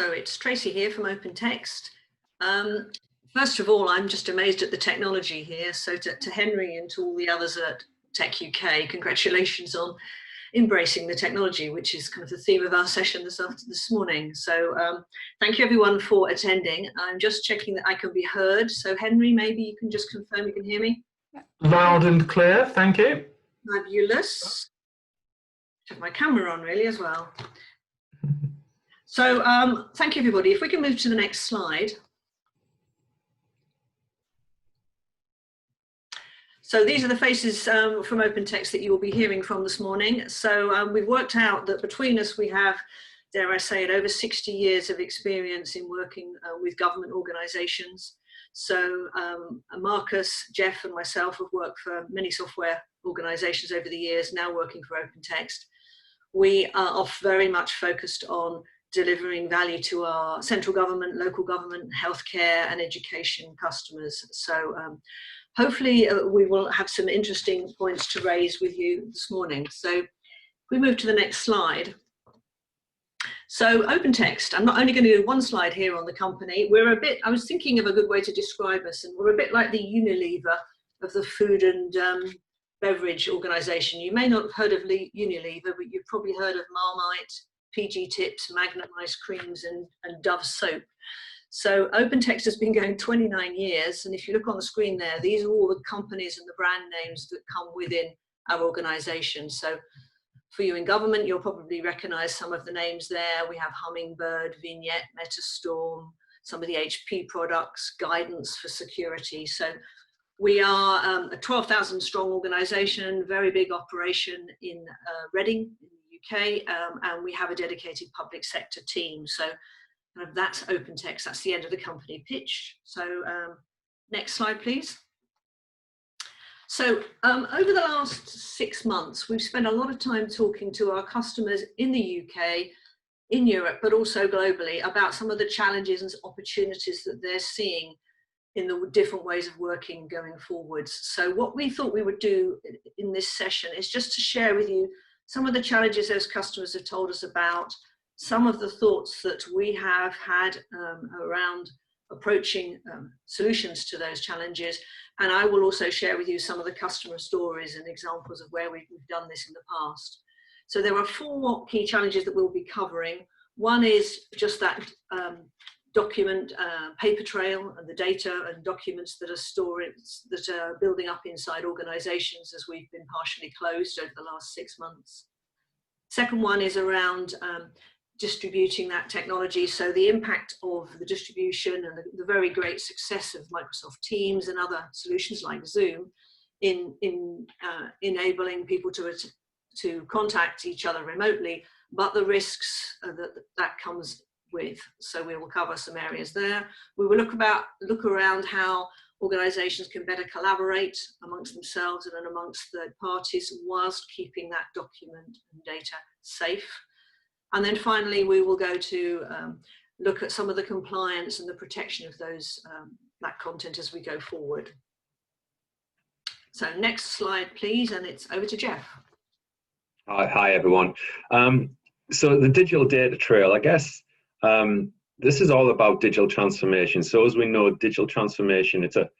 So it's Tracy here from Opentext. First of all, I'm just amazed at the technology here. So to Henry and to all the others at Tech UK, congratulations on embracing the technology, which is kind of the theme of our session this morning. So thank you everyone for attending. I'm just checking that I can be heard. So Henry, maybe you can just confirm you can hear me? Loud and clear, thank you. Fabulous. Have my camera on really as well. So thank you everybody. If we can move to the next slide. So these are the faces from Opentext that you will be hearing from this morning. So we've worked out that between us we have, dare I say it, over 60 years of experience in working with government organisations. So Marcus, Jeff and myself have worked for many software organisations over the years, now working for Opentext. We are very much focused on delivering value to our central government, local government, healthcare and education customers. So hopefully we will have some interesting points to raise with you this morning. So if we move to the next slide. So Opentext, I'm not only going to do one slide here on the company, we're a bit, I was thinking of a good way to describe us, and we're a bit like the Unilever of the food and beverage organisation. You may not have heard of Unilever, but you've probably heard of Marmite, PG Tips, Magnum ice creams and Dove soap. So Opentext has been going 29 years, and if you look on the screen there, these are all the companies and the brand names that come within our organisation. So for you in government, you'll probably recognise some of the names there. We have Hummingbird, Vignette, Metastorm, some of the HP products, Guidance for Security. So we are a 12,000 strong organisation, very big operation in Reading, in the UK, and we have a dedicated public sector team. So that's Opentext, that's the end of the company pitch. So next slide, please. So over the last 6 months, we've spent a lot of time talking to our customers in the UK, in Europe, but also globally about some of the challenges and opportunities that they're seeing in the different ways of working going forwards. So what we thought we would do in this session is just to share with you some of the challenges those customers have told us about, some of the thoughts that we have had around approaching solutions to those challenges. And I will also share with you some of the customer stories and examples of where we've done this in the past. So there are 4 key challenges that we'll be covering. One is just that document paper trail and the data and documents that are building up inside organizations as we've been partially closed over the last 6 months. Second one is around distributing that technology. So the impact of the distribution and the very great success of Microsoft Teams and other solutions like Zoom in enabling people to contact each other remotely, but the risks that comes with. So we will cover some areas there. We will look around how organizations can better collaborate amongst themselves and amongst third parties whilst keeping that document and data safe. And then finally, we will go to look at some of the compliance and the protection of that content as we go forward. So next slide, please, and it's over to Jeff. Hi everyone. So the digital data trail, I guess, this is all about digital transformation. So as we know, digital transformation, it's a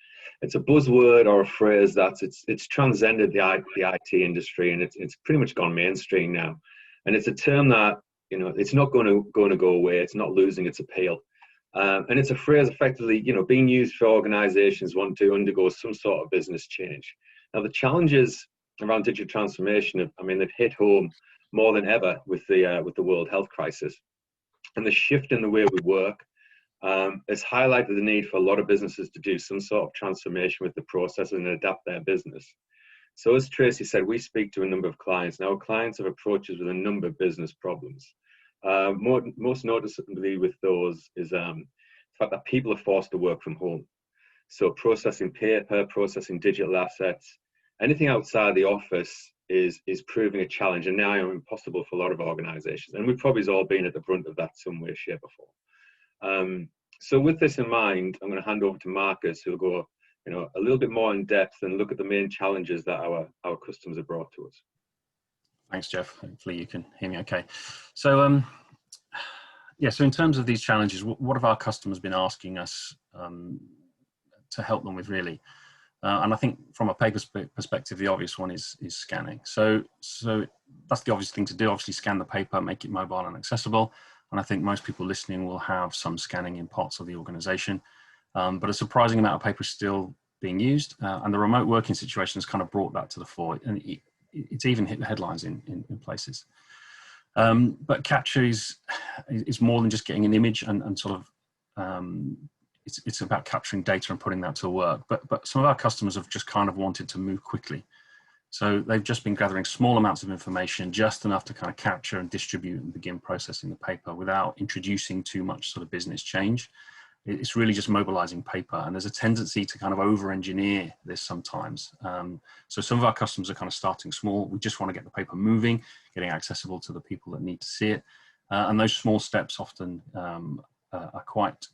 buzzword or a phrase it's transcended the IT industry, and it's pretty much gone mainstream now. And it's a term that, you know, it's not going to go away. It's not losing its appeal, and it's a phrase effectively, you know, being used for organisations want to undergo some sort of business change. Now, the challenges around digital transformation, I mean, they've hit home more than ever with the world health crisis, and the shift in the way we work has highlighted the need for a lot of businesses to do some sort of transformation with the process and adapt their business. So as Tracy said, we speak to a number of clients. Now, clients have approached us with a number of business problems. Most noticeably with those is the fact that people are forced to work from home. So processing paper, processing digital assets, anything outside the office is proving a challenge, and now impossible for a lot of organizations. And we've probably all been at the brunt of that some way, shape or form. So with this in mind, I'm going to hand over to Marcus, who'll go, you know, a little bit more in depth and look at the main challenges that our customers have brought to us. Thanks, Jeff. Hopefully you can hear me okay. So yeah, so in terms of these challenges, what have our customers been asking us to help them with, really? And I think from a paper perspective, the obvious one is scanning. So that's the obvious thing to do. Obviously, scan the paper, make it mobile and accessible. And I think most people listening will have some scanning in parts of the organization. But a surprising amount of paper is still being used. And the remote working situation has kind of brought that to the fore. And it's even hit the headlines in places. But capture is more than just getting an image and sort of, it's about capturing data and putting that to work. But some of our customers have just kind of wanted to move quickly. So they've just been gathering small amounts of information, just enough to kind of capture and distribute and begin processing the paper without introducing too much sort of business change. It's really just mobilizing paper, and there's a tendency to kind of over-engineer this sometimes. So some of our customers are kind of starting small. We just want to get the paper moving, getting accessible to the people that need to see it. And those small steps often are quite,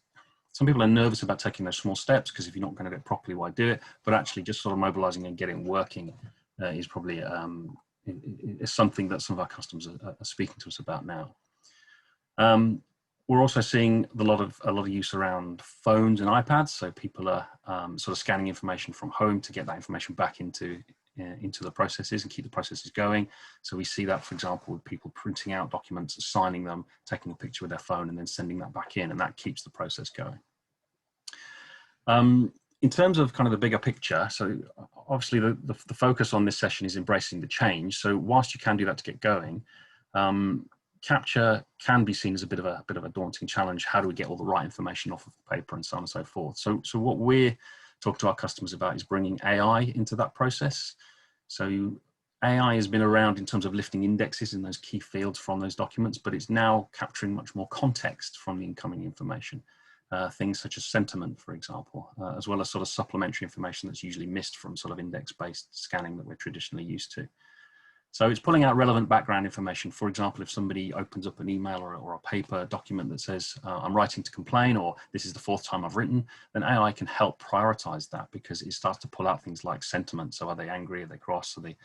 some people are nervous about taking those small steps because if you're not going to do it properly, why do it? But actually just sort of mobilizing and getting working is probably is something that some of our customers are speaking to us about now. We're also seeing a lot of use around phones and iPads. So people are sort of scanning information from home to get that information back into the processes and keep the processes going. So we see that, for example, with people printing out documents, signing them, taking a picture with their phone, and then sending that back in, and that keeps the process going. In terms of kind of the bigger picture, so obviously the focus on this session is embracing the change. So whilst you can do that to get going, capture can be seen as a bit of a daunting challenge. How do we get all the right information off of the paper and so on and so forth? So what we're talking to our customers about is bringing AI into that process. So AI has been around in terms of lifting indexes in those key fields from those documents, but it's now capturing much more context from the incoming information. Things such as sentiment, for example, as well as sort of supplementary information that's usually missed from sort of index-based scanning that we're traditionally used to. So it's pulling out relevant background information. For example, if somebody opens up an email or a paper document that says, I'm writing to complain, or this is the 4th time I've written, then AI can help prioritize that because it starts to pull out things like sentiment. So are they angry? Are they cross? Are they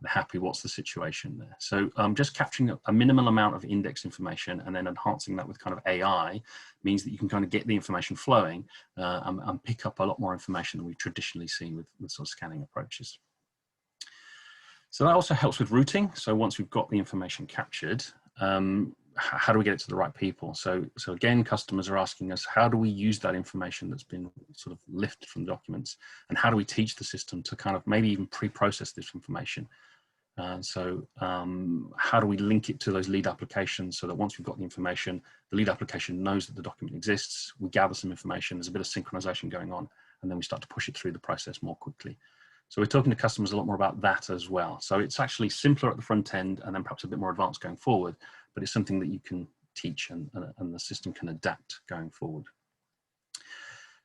happy? What's the situation there? So just capturing a minimal amount of index information and then enhancing that with kind of AI means that you can kind of get the information flowing and pick up a lot more information than we've traditionally seen with sort of scanning approaches. So that also helps with routing. So once we've got the information captured, how do we get it to the right people? So again, customers are asking us, how do we use that information that's been sort of lifted from documents, and how do we teach the system to kind of maybe even pre-process this information? So how do we link it to those lead applications so that once we've got the information, the lead application knows that the document exists, we gather some information, there's a bit of synchronization going on, and then we start to push it through the process more quickly. So we're talking to customers a lot more about that as well. So it's actually simpler at the front end and then perhaps a bit more advanced going forward, but it's something that you can teach and the system can adapt going forward.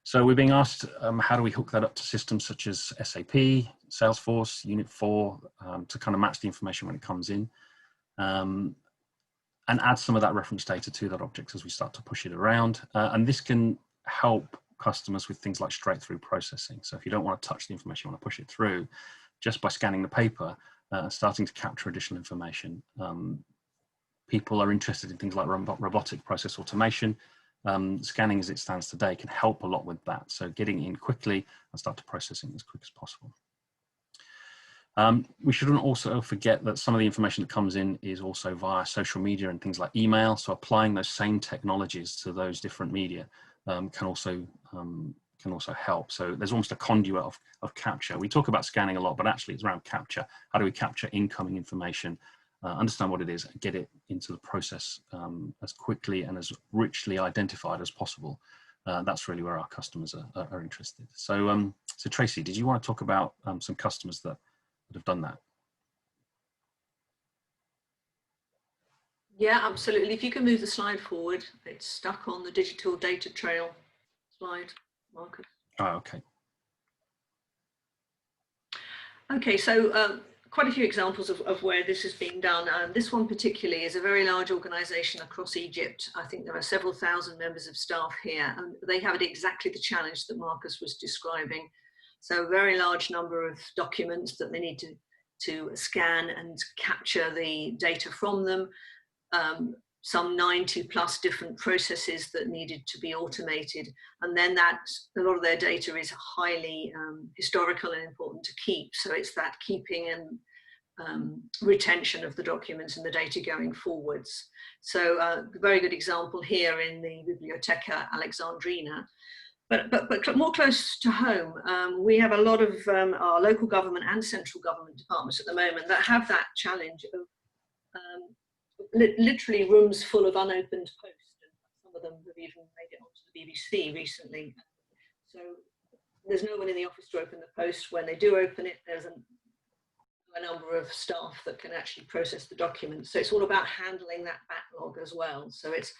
So we're being asked, how do we hook that up to systems such as SAP, Salesforce, Unit 4, to kind of match the information when it comes in, and add some of that reference data to that object as we start to push it around. And this can help customers with things like straight through processing. So if you don't want to touch the information, you want to push it through, just by scanning the paper, starting to capture additional information. People are interested in things like robotic process automation. Scanning as it stands today can help a lot with that. So getting in quickly and start to processing as quick as possible. We shouldn't also forget that some of the information that comes in is also via social media and things like email. So applying those same technologies to those different media can also help. So there's almost a conduit of capture. We talk about scanning a lot, but actually it's around capture. How do we capture incoming information, understand what it is, and get it into the process as quickly and as richly identified as possible? That's really where our customers are interested. So, so Tracy, did you want to talk about some customers that have done that? Yeah, absolutely. If you can move the slide forward, it's stuck on the digital data trail slide, Marcus. Oh, okay. Okay, so quite a few examples of where this is being done. This one particularly is a very large organization across Egypt. I think there are several thousand members of staff here, and they have exactly the challenge that Marcus was describing. So a very large number of documents that they need to scan and capture the data from them. some 90 plus different processes that needed to be automated. And then a lot of their data is highly historical and important to keep. So it's that keeping and retention of the documents and the data going forwards. So a very good example here in the Biblioteca Alexandrina. But more close to home, we have a lot of our local government and central government departments at the moment that have that challenge of literally rooms full of unopened posts. And some of them have even made it onto the BBC recently. So there's no one in the office to open the post. When they do open it, there's a number of staff that can actually process the documents. So it's all about handling that backlog as well. So it's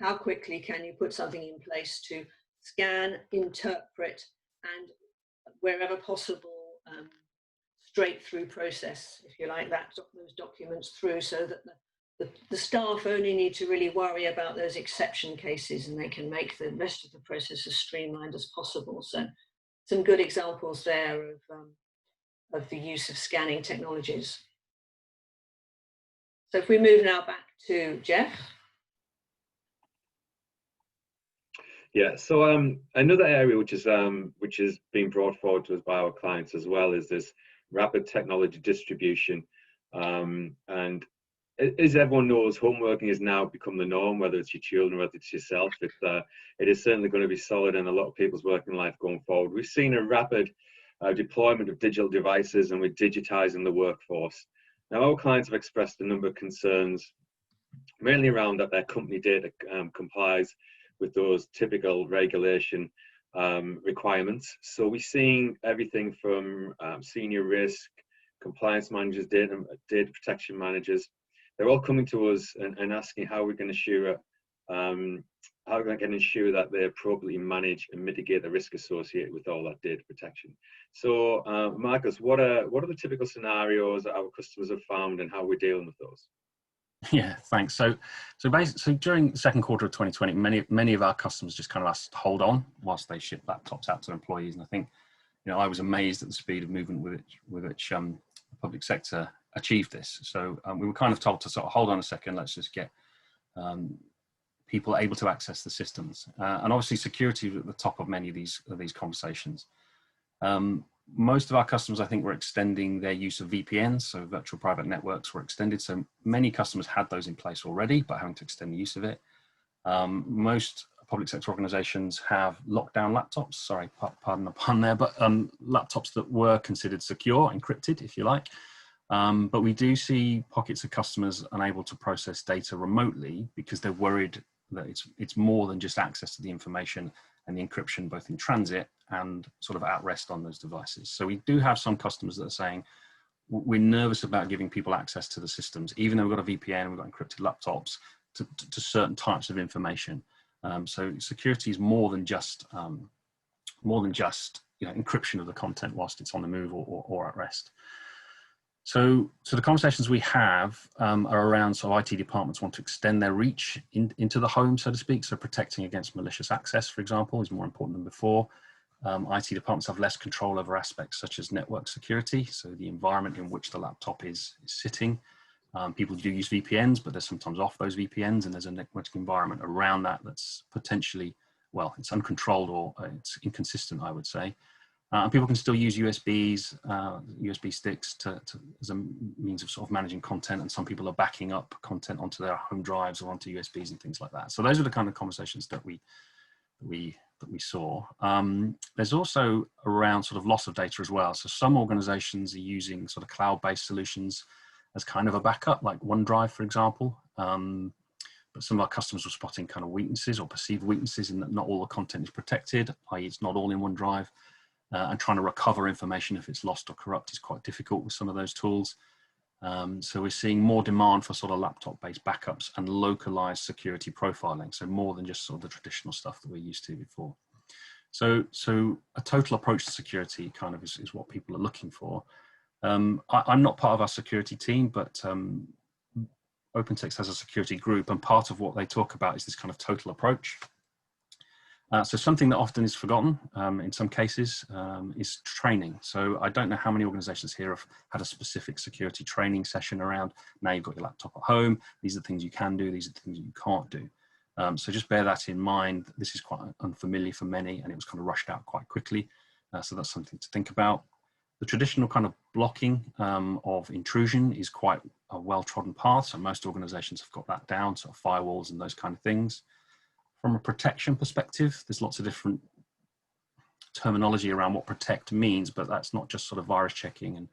how quickly can you put something in place to scan, interpret, and wherever possible, straight through process, if you like, those documents through, so that the staff only need to really worry about those exception cases, and they can make the rest of the process as streamlined as possible. So some good examples there of the use of scanning technologies. So if we move now back to Jeff. Yeah, so another area which is being brought forward to us by our clients as well is this rapid technology distribution. And as everyone knows, home working has now become the norm, whether it's your children, whether it's yourself. It is certainly going to be solid in a lot of people's working life going forward. We've seen a rapid deployment of digital devices, and we're digitizing the workforce. Now, our clients have expressed a number of concerns, mainly around that their company data complies with those typical regulation requirements. So we're seeing everything from senior risk, compliance managers, data protection managers. They're all coming to us and asking how we can ensure that they appropriately manage and mitigate the risk associated with all that data protection. So, Marcus, what are the typical scenarios that our customers have found, and how we're dealing with those? Yeah, thanks. So during the second quarter of 2020, many of our customers just kind of asked to hold on whilst they ship laptops out to employees. And I think, I was amazed at the speed of movement with which the public sector achieved this. So we were kind of told to sort of hold on a second, let's just get people able to access the systems. And obviously security was at the top of many of these conversations. Most of our customers, I think, were extending their use of VPNs, so virtual private networks were extended. So many customers had those in place already, but having to extend the use of it. Most public sector organizations have lockdown laptops, sorry, pardon the pun there, but laptops that were considered secure, encrypted, if you like. But we do see pockets of customers unable to process data remotely because they're worried that it's more than just access to the information and the encryption, both in transit and sort of at rest on those devices. So we do have some customers that are saying, we're nervous about giving people access to the systems, even though we've got a VPN, we've got encrypted laptops, to certain types of information. So security is more than just encryption of the content whilst it's on the move or at rest. So the conversations we have are around, so IT departments want to extend their reach into the home, so to speak. So protecting against malicious access, for example, is more important than before. IT departments have less control over aspects such as network security, so the environment in which the laptop is sitting. People do use VPNs, but they're sometimes off those VPNs, and there's a network environment around that that's potentially, well, it's uncontrolled or it's inconsistent, I would say. And people can still use USB sticks as a means of sort of managing content, and some people are backing up content onto their home drives or onto USBs and things like that. So those are the kind of conversations that we saw. There's also around sort of loss of data as well. So some organizations are using sort of cloud-based solutions as kind of a backup, like OneDrive, for example. But some of our customers were spotting kind of weaknesses or perceived weaknesses in that not all the content is protected, i.e. it's not all in OneDrive. And trying to recover information if it's lost or corrupt is quite difficult with some of those tools. So we're seeing more demand for sort of laptop-based backups and localized security profiling. So more than just sort of the traditional stuff that we're used to before. So a total approach to security kind of is what people are looking for. I'm not part of our security team, but Opentext has a security group, and part of what they talk about is this kind of total approach. So something that often is forgotten in some cases is training. So I don't know how many organizations here have had a specific security training session around, now you've got your laptop at home, these are the things you can do, these are the things you can't do. So just bear that in mind. This is quite unfamiliar for many, and it was kind of rushed out quite quickly. So that's something to think about. The traditional kind of blocking of intrusion is quite a well-trodden path. So most organizations have got that down, sort of firewalls and those kind of things. From a protection perspective, there's lots of different terminology around what protect means, but that's not just sort of virus checking and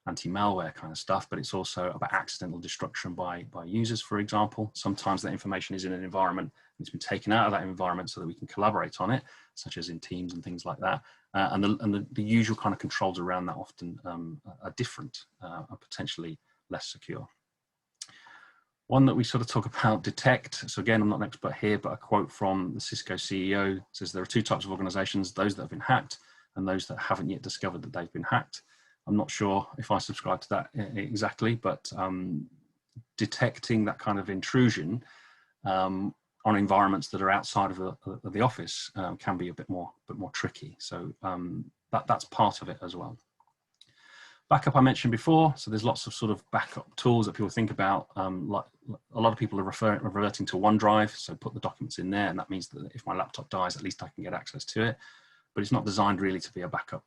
anti-malware kind of stuff, but it's also about accidental destruction by users, for example. Sometimes that information is in an environment and it's been taken out of that environment so that we can collaborate on it, such as in Teams and things like that. And the usual kind of controls around that often are different, are potentially less secure. One that we sort of talk about, detect. So again, I'm not an expert here, but a quote from the Cisco CEO says there are two types of organizations, those that have been hacked and those that haven't yet discovered that they've been hacked. I'm not sure if I subscribe to that exactly, but detecting that kind of intrusion on environments that are outside of the office can be a bit more tricky. So that's part of it as well. Backup I mentioned before, so there's lots of sort of backup tools that people think about. Like a lot of people are reverting to OneDrive, so put the documents in there, and that means that if my laptop dies, at least I can get access to it. But it's not designed really to be a backup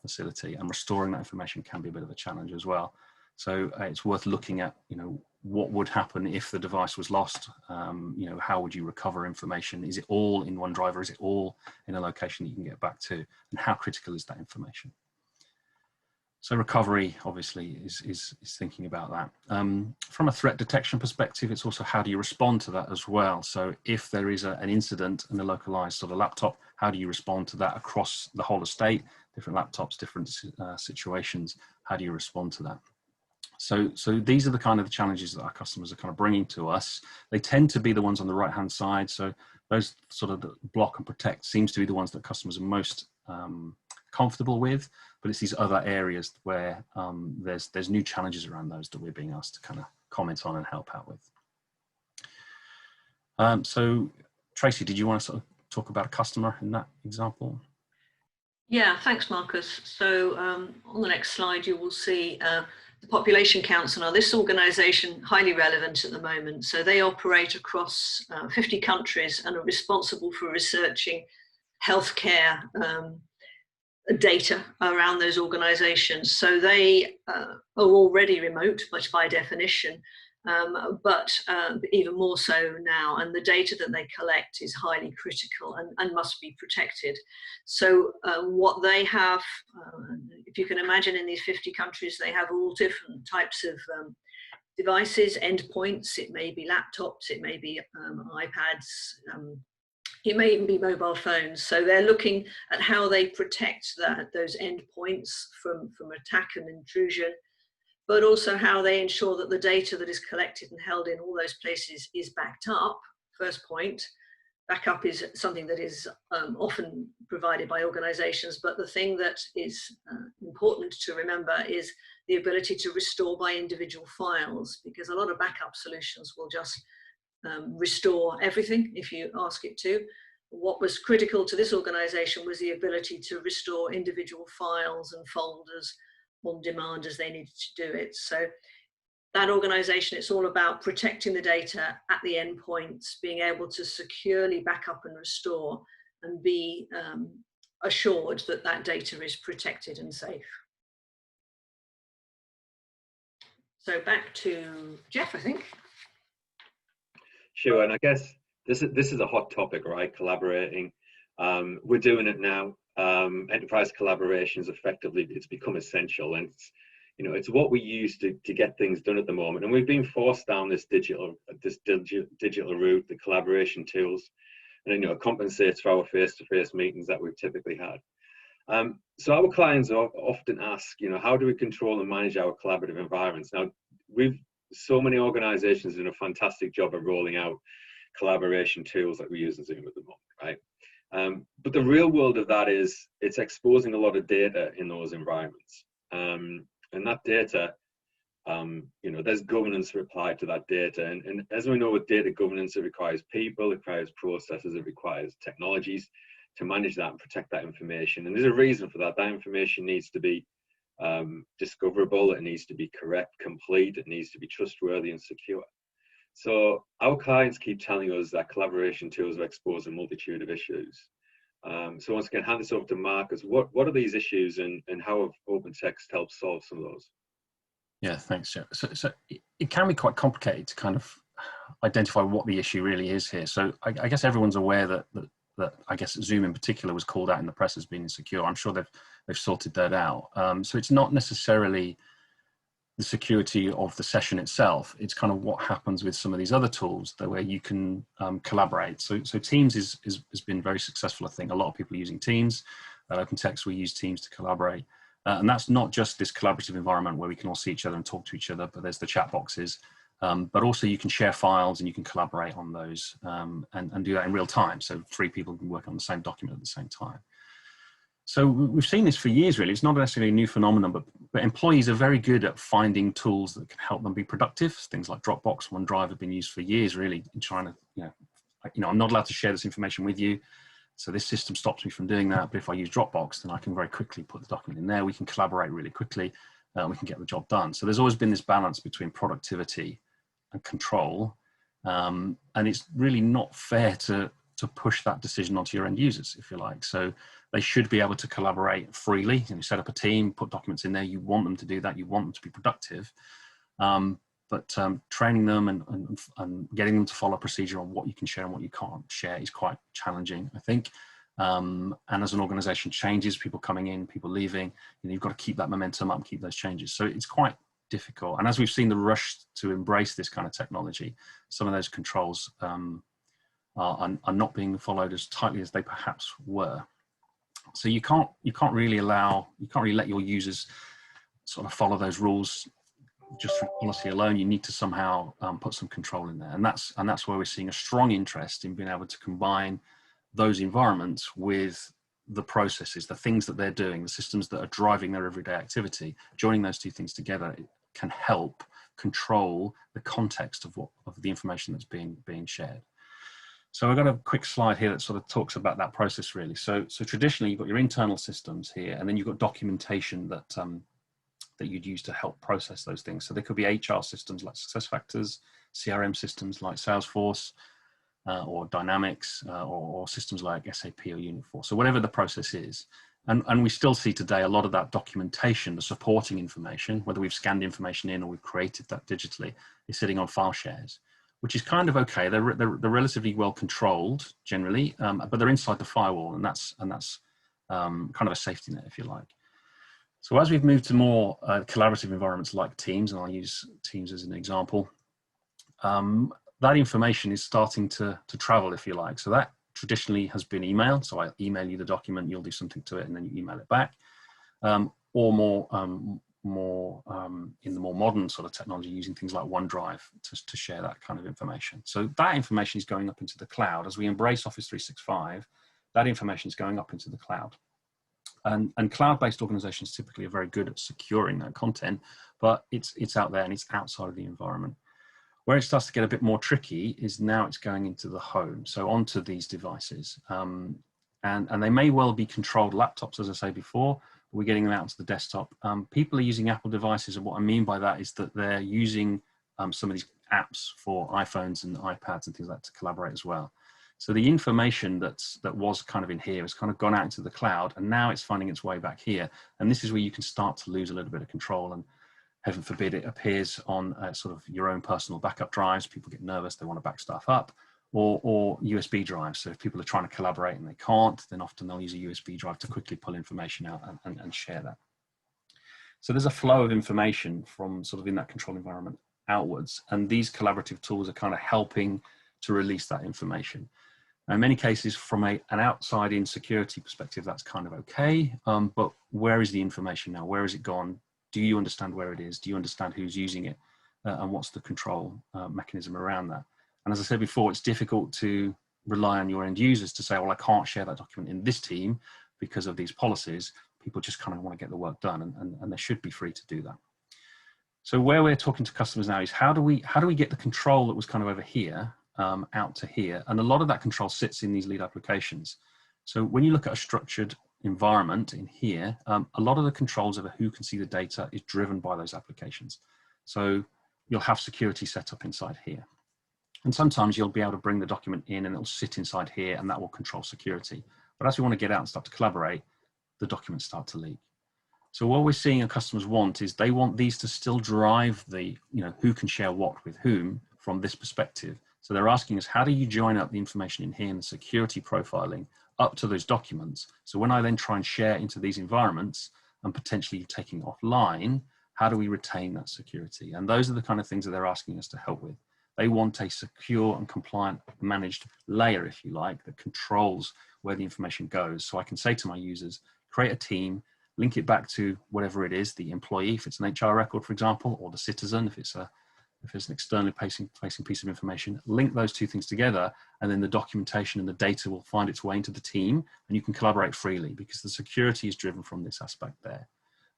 facility, and restoring that information can be a bit of a challenge as well. So it's worth looking at, what would happen if the device was lost? How would you recover information? Is it all in OneDrive, or is it all in a location that you can get back to? And how critical is that information? So recovery, obviously, is thinking about that. From a threat detection perspective, it's also how do you respond to that as well? So if there is an incident in a localized sort of laptop, how do you respond to that across the whole estate? Different laptops, different situations. How do you respond to that? So these are the kind of the challenges that our customers are kind of bringing to us. They tend to be the ones on the right-hand side. So those sort of block and protect seems to be the ones that customers are most comfortable with, but it's these other areas where there's new challenges around those that we're being asked to kind of comment on and help out with. So Tracy, did you want to sort of talk about a customer in that example? Yeah, thanks, Marcus. So on the next slide, you will see the population council. Now, this organisation highly relevant at the moment. So they operate across 50 countries and are responsible for researching healthcare data around those organisations. So they are already remote, much by definition, but even more so now. And the data that they collect is highly critical and must be protected. So what they have, if you can imagine, in these 50 countries, they have all different types of devices, endpoints. It may be laptops, it may be iPads, it may even be mobile phones. So they're looking at how they protect those endpoints from attack and intrusion, but also how they ensure that the data that is collected and held in all those places is backed up. First point, backup is something that is often provided by organizations, but the thing that is important to remember is the ability to restore by individual files, because a lot of backup solutions will just restore everything if you ask it to. What was critical to this organization was the ability to restore individual files and folders on demand as they needed to do it. So that organization, it's all about protecting the data at the endpoints, being able to securely back up and restore, and be assured that that data is protected and safe. So back to Jeff, I think. Sure, and I guess this is a hot topic, right? Collaborating. We're doing it now. Enterprise collaborations, effectively, it's become essential, and it's what we use to get things done at the moment. And we've been forced down this digital route, the collaboration tools, and it compensates for our face-to-face meetings that we've typically had. So our clients often ask, how do we control and manage our collaborative environments? Now, so many organizations do a fantastic job of rolling out collaboration tools like we use in Zoom at the moment, right? But the real world of that is it's exposing a lot of data in those environments. And that data You know, there's governance required to that data. And as we know with data governance, it requires people, it requires processes, it requires technologies to manage that and protect that information. And there's a reason for that. That information needs to be discoverable, it needs to be correct, complete, it needs to be trustworthy and secure. So our clients keep telling us that collaboration tools are exposing a multitude of issues. So once again, hand this over to Marcus. What are these issues, and how have Opentext helped solve some of those? Yeah, thanks, Jeff. So it can be quite complicated to kind of identify what the issue really is here. So I guess everyone's aware that I guess Zoom in particular was called out in the press as being insecure. I'm sure they've sorted that out. So it's not necessarily the security of the session itself. It's kind of what happens with some of these other tools where you can collaborate. So Teams has been very successful, I think. A lot of people are using Teams. At Opentext, we use Teams to collaborate. And that's not just this collaborative environment where we can all see each other and talk to each other, but there's the chat boxes. But also you can share files and you can collaborate on those and do that in real time. So 3 people can work on the same document at the same time. So we've seen this for years, really. It's not necessarily a new phenomenon, but employees are very good at finding tools that can help them be productive. Things like Dropbox, OneDrive have been used for years, really, in trying to, you know, I'm not allowed to share this information with you. So this system stops me from doing that. But if I use Dropbox, then I can very quickly put the document in there. We can collaborate really quickly. We can get the job done. So there's always been this balance between productivity and control. And it's really not fair to push that decision onto your end users, if you like. So they should be able to collaborate freely. You set up a team, put documents in there. You want them to do that. You want them to be productive. But training them and getting them to follow procedure on what you can share and what you can't share is quite challenging, I think. And as an organization changes, people coming in, people leaving, you know, you've got to keep that momentum up and keep those changes. So it's quite difficult. And as we've seen the rush to embrace this kind of technology, some of those controls are not being followed as tightly as they perhaps were. So you can't really let your users sort of follow those rules just from policy alone. You need to somehow put some control in there, and that's where we're seeing a strong interest in being able to combine those environments with the processes, the things that they're doing, the systems that are driving their everyday activity. Joining those two things together can help control the context of the information that's being shared. So I've got a quick slide here that sort of talks about that process, really. So traditionally, you've got your internal systems here, and then you've got documentation that you'd use to help process those things. So there could be HR systems like SuccessFactors, CRM systems like Salesforce, or Dynamics, or systems like SAP or Unifor. So whatever the process is. And we still see today a lot of that documentation, the supporting information, whether we've scanned information in or we've created that digitally, is sitting on file shares, which is kind of okay. They're relatively well controlled generally, but they're inside the firewall, and that's kind of a safety net, if you like. So as we've moved to more collaborative environments like Teams, and I'll use Teams as an example, that information is starting to travel, if you like. So that traditionally has been email. So I email you the document, you'll do something to it, and then you email it back. Or more in the more modern sort of technology, using things like OneDrive to share that kind of information. So that information is going up into the cloud. As we embrace Office 365, that information is going up into the cloud. And cloud-based organizations typically are very good at securing that content, but it's out there and it's outside of the environment. Where it starts to get a bit more tricky is now it's going into the home, so onto these devices. And they may well be controlled laptops, as I say before. We're getting them out to the desktop. People are using Apple devices, and what I mean by that is that they're using some of these apps for iPhones and iPads and things like that to collaborate as well. So the information that was kind of in here has kind of gone out into the cloud, and now it's finding its way back here. And this is where you can start to lose a little bit of control, and heaven forbid it appears on sort of your own personal backup drives. People get nervous, they want to back stuff up, or USB drives. So if people are trying to collaborate and they can't, then often they'll use a USB drive to quickly pull information out and share that. So there's a flow of information from sort of in that control environment outwards, and these collaborative tools are kind of helping to release that information. Now, in many cases, from an outside-in security perspective, that's kind of okay, but where is the information now? Where has it gone? Do you understand where it is? Do you understand who's using it? And what's the control mechanism around that? And as I said before, it's difficult to rely on your end users to say, well, I can't share that document in this team because of these policies. People just kind of want to get the work done, and they should be free to do that. So where we're talking to customers now is how do we get the control that was kind of over here out to here? And a lot of that control sits in these lead applications. So when you look at a structured environment in here, a lot of the controls over who can see the data is driven by those applications. So you'll have security set up inside here. And sometimes you'll be able to bring the document in and it'll sit inside here and that will control security. But as we want to get out and start to collaborate, the documents start to leak. So what we're seeing our customers want is they want these to still drive the, who can share what with whom from this perspective. So they're asking us, how do you join up the information in here and the security profiling up to those documents? So when I then try and share into these environments and potentially taking offline, how do we retain that security? And those are the kind of things that they're asking us to help with. They want a secure and compliant managed layer, if you like, that controls where the information goes. So I can say to my users, create a team, link it back to whatever it is, the employee, if it's an HR record, for example, or the citizen, if it's an externally facing piece of information, link those two things together, and then the documentation and the data will find its way into the team, and you can collaborate freely because the security is driven from this aspect there.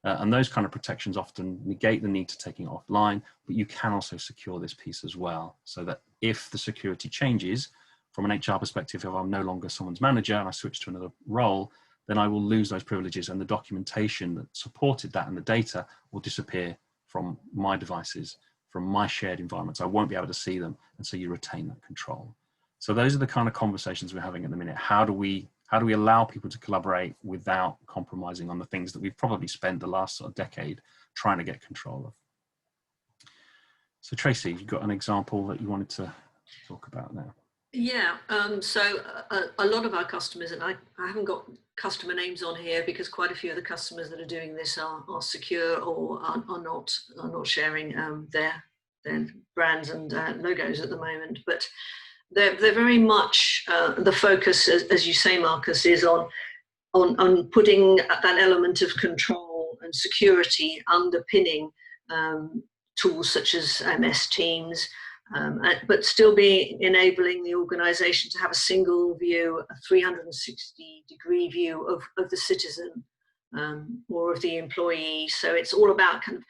And those kind of protections often negate the need to taking it offline, but you can also secure this piece as well, so that if the security changes from an HR perspective, if I'm no longer someone's manager and I switch to another role, then I will lose those privileges, and the documentation that supported that and the data will disappear from my devices, from my shared environments. I won't be able to see them, and so you retain that control. So those are the kind of conversations we're having at the minute. How do we allow people to collaborate without compromising on the things that we've probably spent the last sort of decade trying to get control of? So Tracy, you've got an example that you wanted to talk about now. Yeah, so a lot of our customers, and I haven't got customer names on here because quite a few of the customers that are doing this are secure or are not sharing their brands and logos at the moment. But they're very much the focus, as you say, Marcus, is on putting that element of control and security underpinning tools such as MS Teams. But still be enabling the organization to have a single view, a 360-degree view of the citizen or of the employee. So it's all about kind of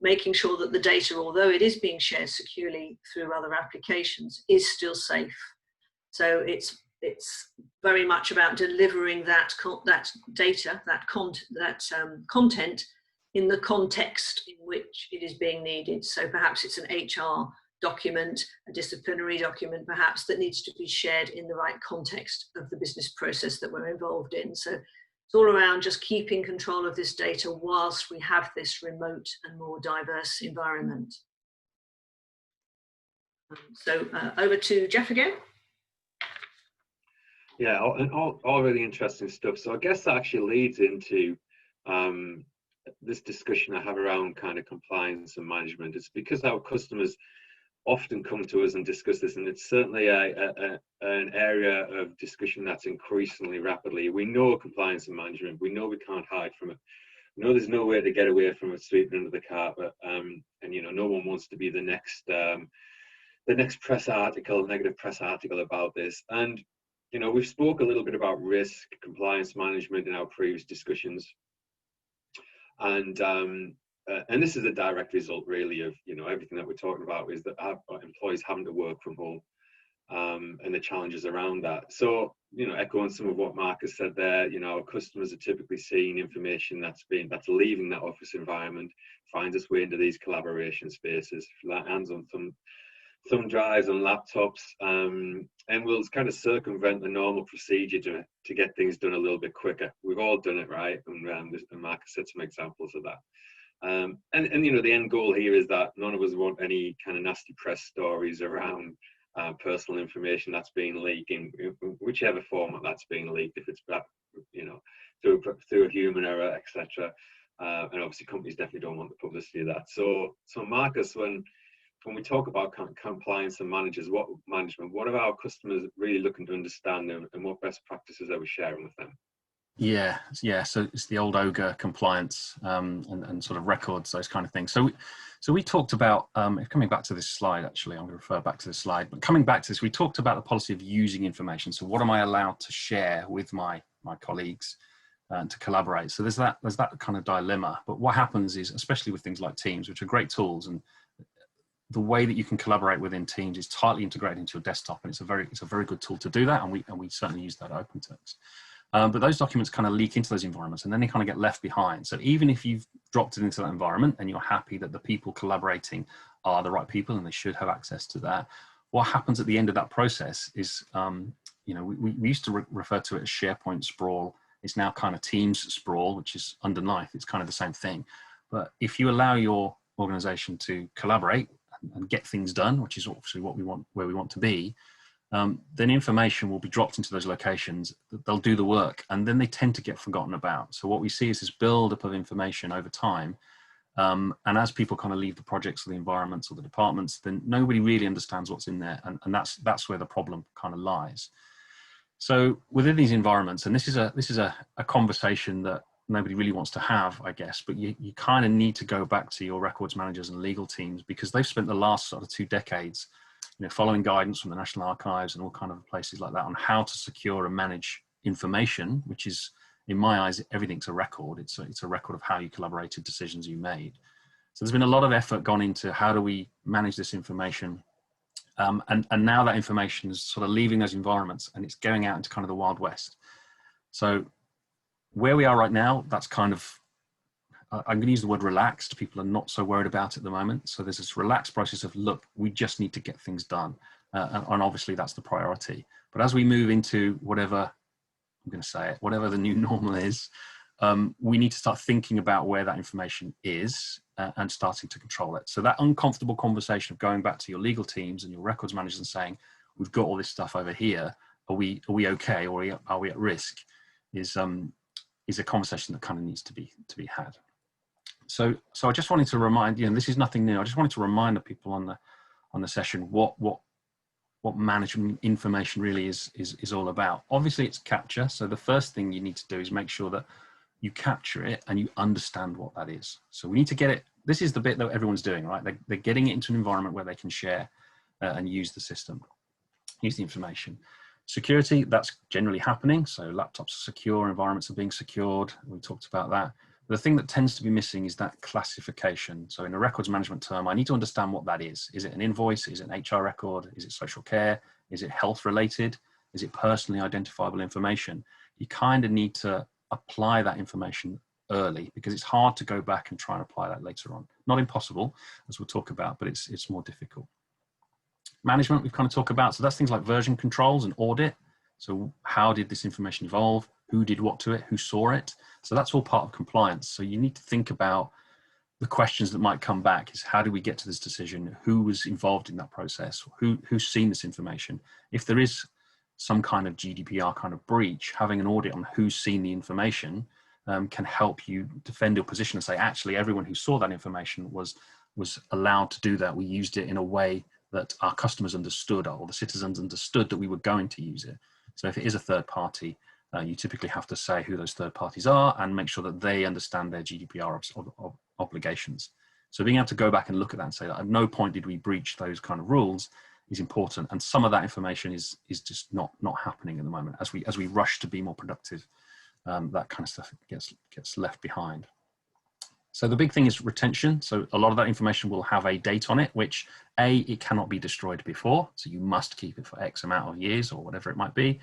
making sure that the data, although it is being shared securely through other applications, is still safe. So it's very much about delivering that data, that content in the context in which it is being needed. So perhaps it's an HR document, a disciplinary document perhaps, that needs to be shared in the right context of the business process that we're involved in. So it's all around just keeping control of this data whilst we have this remote and more diverse environment. So over to Jeff again. Yeah, and all really interesting stuff. So I guess that actually leads into this discussion I have around kind of compliance and management. It's because our customers often come to us and discuss this, and it's certainly an area of discussion that's increasingly rapidly. We know compliance and management. We know we can't hide from it. We know there's no way to get away from it, sweeping under the carpet. And no one wants to be the next press article, negative press article about this. And we've spoke a little bit about risk, compliance management in our previous discussions, and this is a direct result, really, of everything that we're talking about is that our employees having to work from home, and the challenges around that. So, echoing some of what Marcus said there, our customers are typically seeing information that's leaving that office environment, finds its way into these collaboration spaces, lands on thumb drives on laptops, and we'll kind of circumvent the normal procedure to get things done a little bit quicker. We've all done it, right? And Marcus said some examples of that. And the end goal here is that none of us want any kind of nasty press stories around personal information that's being leaked in whichever format that's being leaked, if it's through a human error, etc. And obviously companies definitely don't want the publicity of that. So Marcus, when we talk about compliance and management, what are our customers really looking to understand, and what best practices are we sharing with them? Yeah. So it's the old ogre compliance and sort of records, those kind of things. So we talked about, coming back to this slide, actually, I'm going to refer back to this slide, but coming back to this, we talked about the policy of using information. So what am I allowed to share with my colleagues? and to collaborate. So there's that kind of dilemma. But what happens is, especially with things like Teams, which are great tools, and the way that you can collaborate within Teams is tightly integrated into your desktop, and it's a very good tool to do that. And we certainly use that at Opentext. But those documents kind of leak into those environments, and then they kind of get left behind. So even if you've dropped it into that environment and you're happy that the people collaborating are the right people and they should have access to that, what happens at the end of that process is, we used to refer to it as Sharepoint Sprawl. It's now kind of Teams Sprawl, which is underneath. It's kind of the same thing. But if you allow your organization to collaborate and get things done, which is obviously what we want, where we want to be, then information will be dropped into those locations. They'll do the work, and then they tend to get forgotten about. So what we see is this build-up of information over time. And as people kind of leave the projects or the environments or the departments, then nobody really understands what's in there. And that's where the problem kind of lies. So within these environments, and this is a conversation that nobody really wants to have, I guess, but you kind of need to go back to your records managers and legal teams, because they've spent the last sort of 2 decades, following guidance from the National Archives and all kind of places like that on how to secure and manage information, which is, in my eyes, everything's a record. It's a record of how you collaborated, decisions you made. So there's been a lot of effort gone into how do we manage this information. And now that information is sort of leaving those environments and it's going out into kind of the Wild West. So where we are right now, that's kind of, I'm going to use the word relaxed. People are not so worried about it at the moment. So there's this relaxed process of, look, we just need to get things done. And obviously that's the priority. But as we move into whatever, I'm going to say it, whatever the new normal is, we need to start thinking about where that information is and starting to control it. So that uncomfortable conversation of going back to your legal teams and your records managers and saying, we've got all this stuff over here, are we okay, or are we at risk, is a conversation that kind of needs to be had. So I just wanted to remind you, and this is nothing new, I just wanted to remind the people on the session what management information really is all about. Obviously it's capture. So the first thing you need to do is make sure that you capture it and you understand what that is. So we need to get it. This is the bit that everyone's doing, right? They're getting it into an environment where they can share and use the system, use the information. Security, that's generally happening. So laptops are secure, environments are being secured. We talked about that. The thing that tends to be missing is that classification. So in a records management term, I need to understand what that is. Is it an invoice? Is it an HR record? Is it social care? Is it health related? Is it personally identifiable information? You kind of need to apply that information early, because it's hard to go back and try and apply that later on. Not impossible, as we'll talk about, but it's more difficult. Management, we've kind of talked about. So that's things like version controls and audit. So how did this information evolve? Who did what to it? Who saw it? So that's all part of compliance. So you need to think about the questions that might come back is, how do we get to this decision? Who was involved in that process? Who's seen this information? If there is some kind of GDPR kind of breach, having an audit on who's seen the information can help you defend your position and say, actually, everyone who saw that information was allowed to do that. We used it in a way that our customers understood, or the citizens understood that we were going to use it. So if it is a third party, you typically have to say who those third parties are and make sure that they understand their GDPR obligations. So being able to go back and look at that and say that at no point did we breach those kind of rules is important. And some of that information is just not happening at the moment. As we rush to be more productive, that kind of stuff gets left behind. So the big thing is retention. So a lot of that information will have a date on it, which it cannot be destroyed before. So you must keep it for X amount of years or whatever it might be.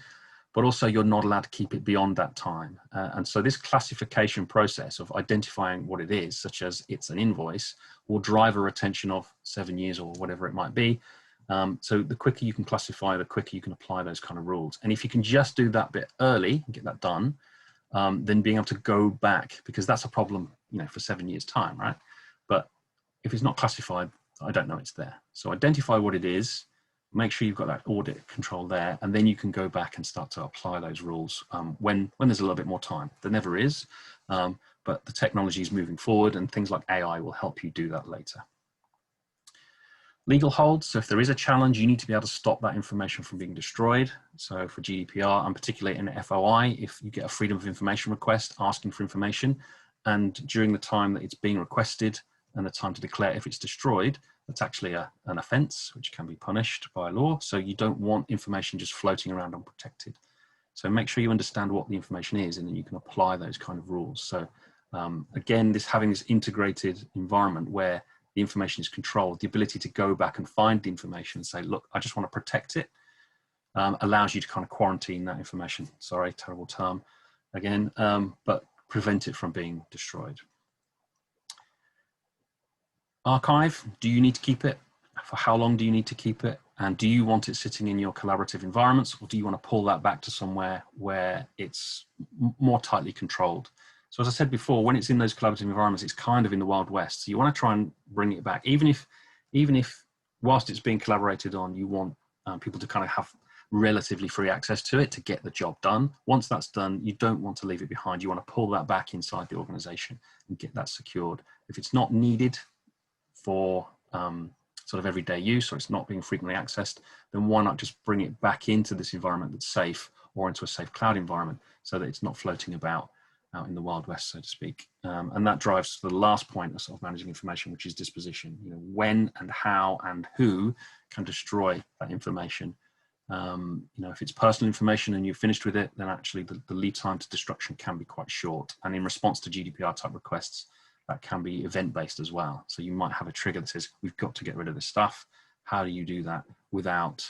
But also you're not allowed to keep it beyond that time. And so this classification process of identifying what it is, such as it's an invoice, will drive a retention of 7 years or whatever it might be. So the quicker you can classify, the quicker you can apply those kind of rules. And if you can just do that bit early and get that done, then being able to go back, because that's a problem, for 7 years time, right? But if it's not classified, I don't know it's there. So identify what it is, make sure you've got that audit control there, and then you can go back and start to apply those rules when there's a little bit more time. There never is, but the technology is moving forward, and things like AI will help you do that later. Legal holds. So if there is a challenge, you need to be able to stop that information from being destroyed. So for GDPR, and particularly in FOI, if you get a freedom of information request asking for information, and during the time that it's being requested and the time to declare if it's destroyed, that's actually an offence which can be punished by law. So you don't want information just floating around unprotected. So make sure you understand what the information is, and then you can apply those kind of rules. So again, having this integrated environment where the information is controlled, the ability to go back and find the information and say, look, I just want to protect it, allows you to kind of quarantine that information. Sorry, terrible term again, but prevent it from being destroyed. Archive, do you need to keep it? For how long do you need to keep it? And do you want it sitting in your collaborative environments, or do you want to pull that back to somewhere where it's more tightly controlled? So as I said before, when it's in those collaborative environments, it's kind of in the Wild West. So you want to try and bring it back, even if whilst it's being collaborated on, you want people to kind of have relatively free access to it to get the job done. Once that's done, you don't want to leave it behind. You want to pull that back inside the organization and get that secured. If it's not needed for sort of everyday use, or it's not being frequently accessed, then why not just bring it back into this environment that's safe, or into a safe cloud environment, so that it's not floating about out in the Wild West, so to speak. And that drives to the last point of sort of managing information, which is disposition. You know, when and how and who can destroy that information. You know, if it's personal information and you're finished with it, then actually the lead time to destruction can be quite short. And in response to GDPR type requests, that can be event-based as well. So you might have a trigger that says, we've got to get rid of this stuff. How do you do that without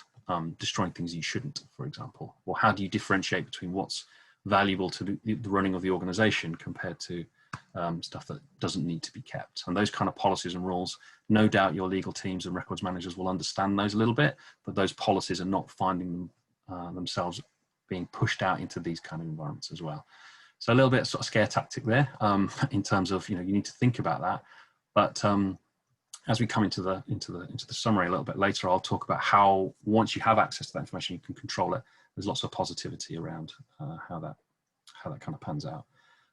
destroying things you shouldn't, for example? Or how do you differentiate between what's valuable to the running of the organization compared to stuff that doesn't need to be kept? And those kind of policies and rules, no doubt your legal teams and records managers will understand those a little bit, but those policies are not finding them themselves being pushed out into these kind of environments as well. So a little bit sort of scare tactic there in terms of, you know, you need to think about that. But as we come into the summary a little bit later, I'll talk about how once you have access to that information, you can control it. There's lots of positivity around how that kind of pans out.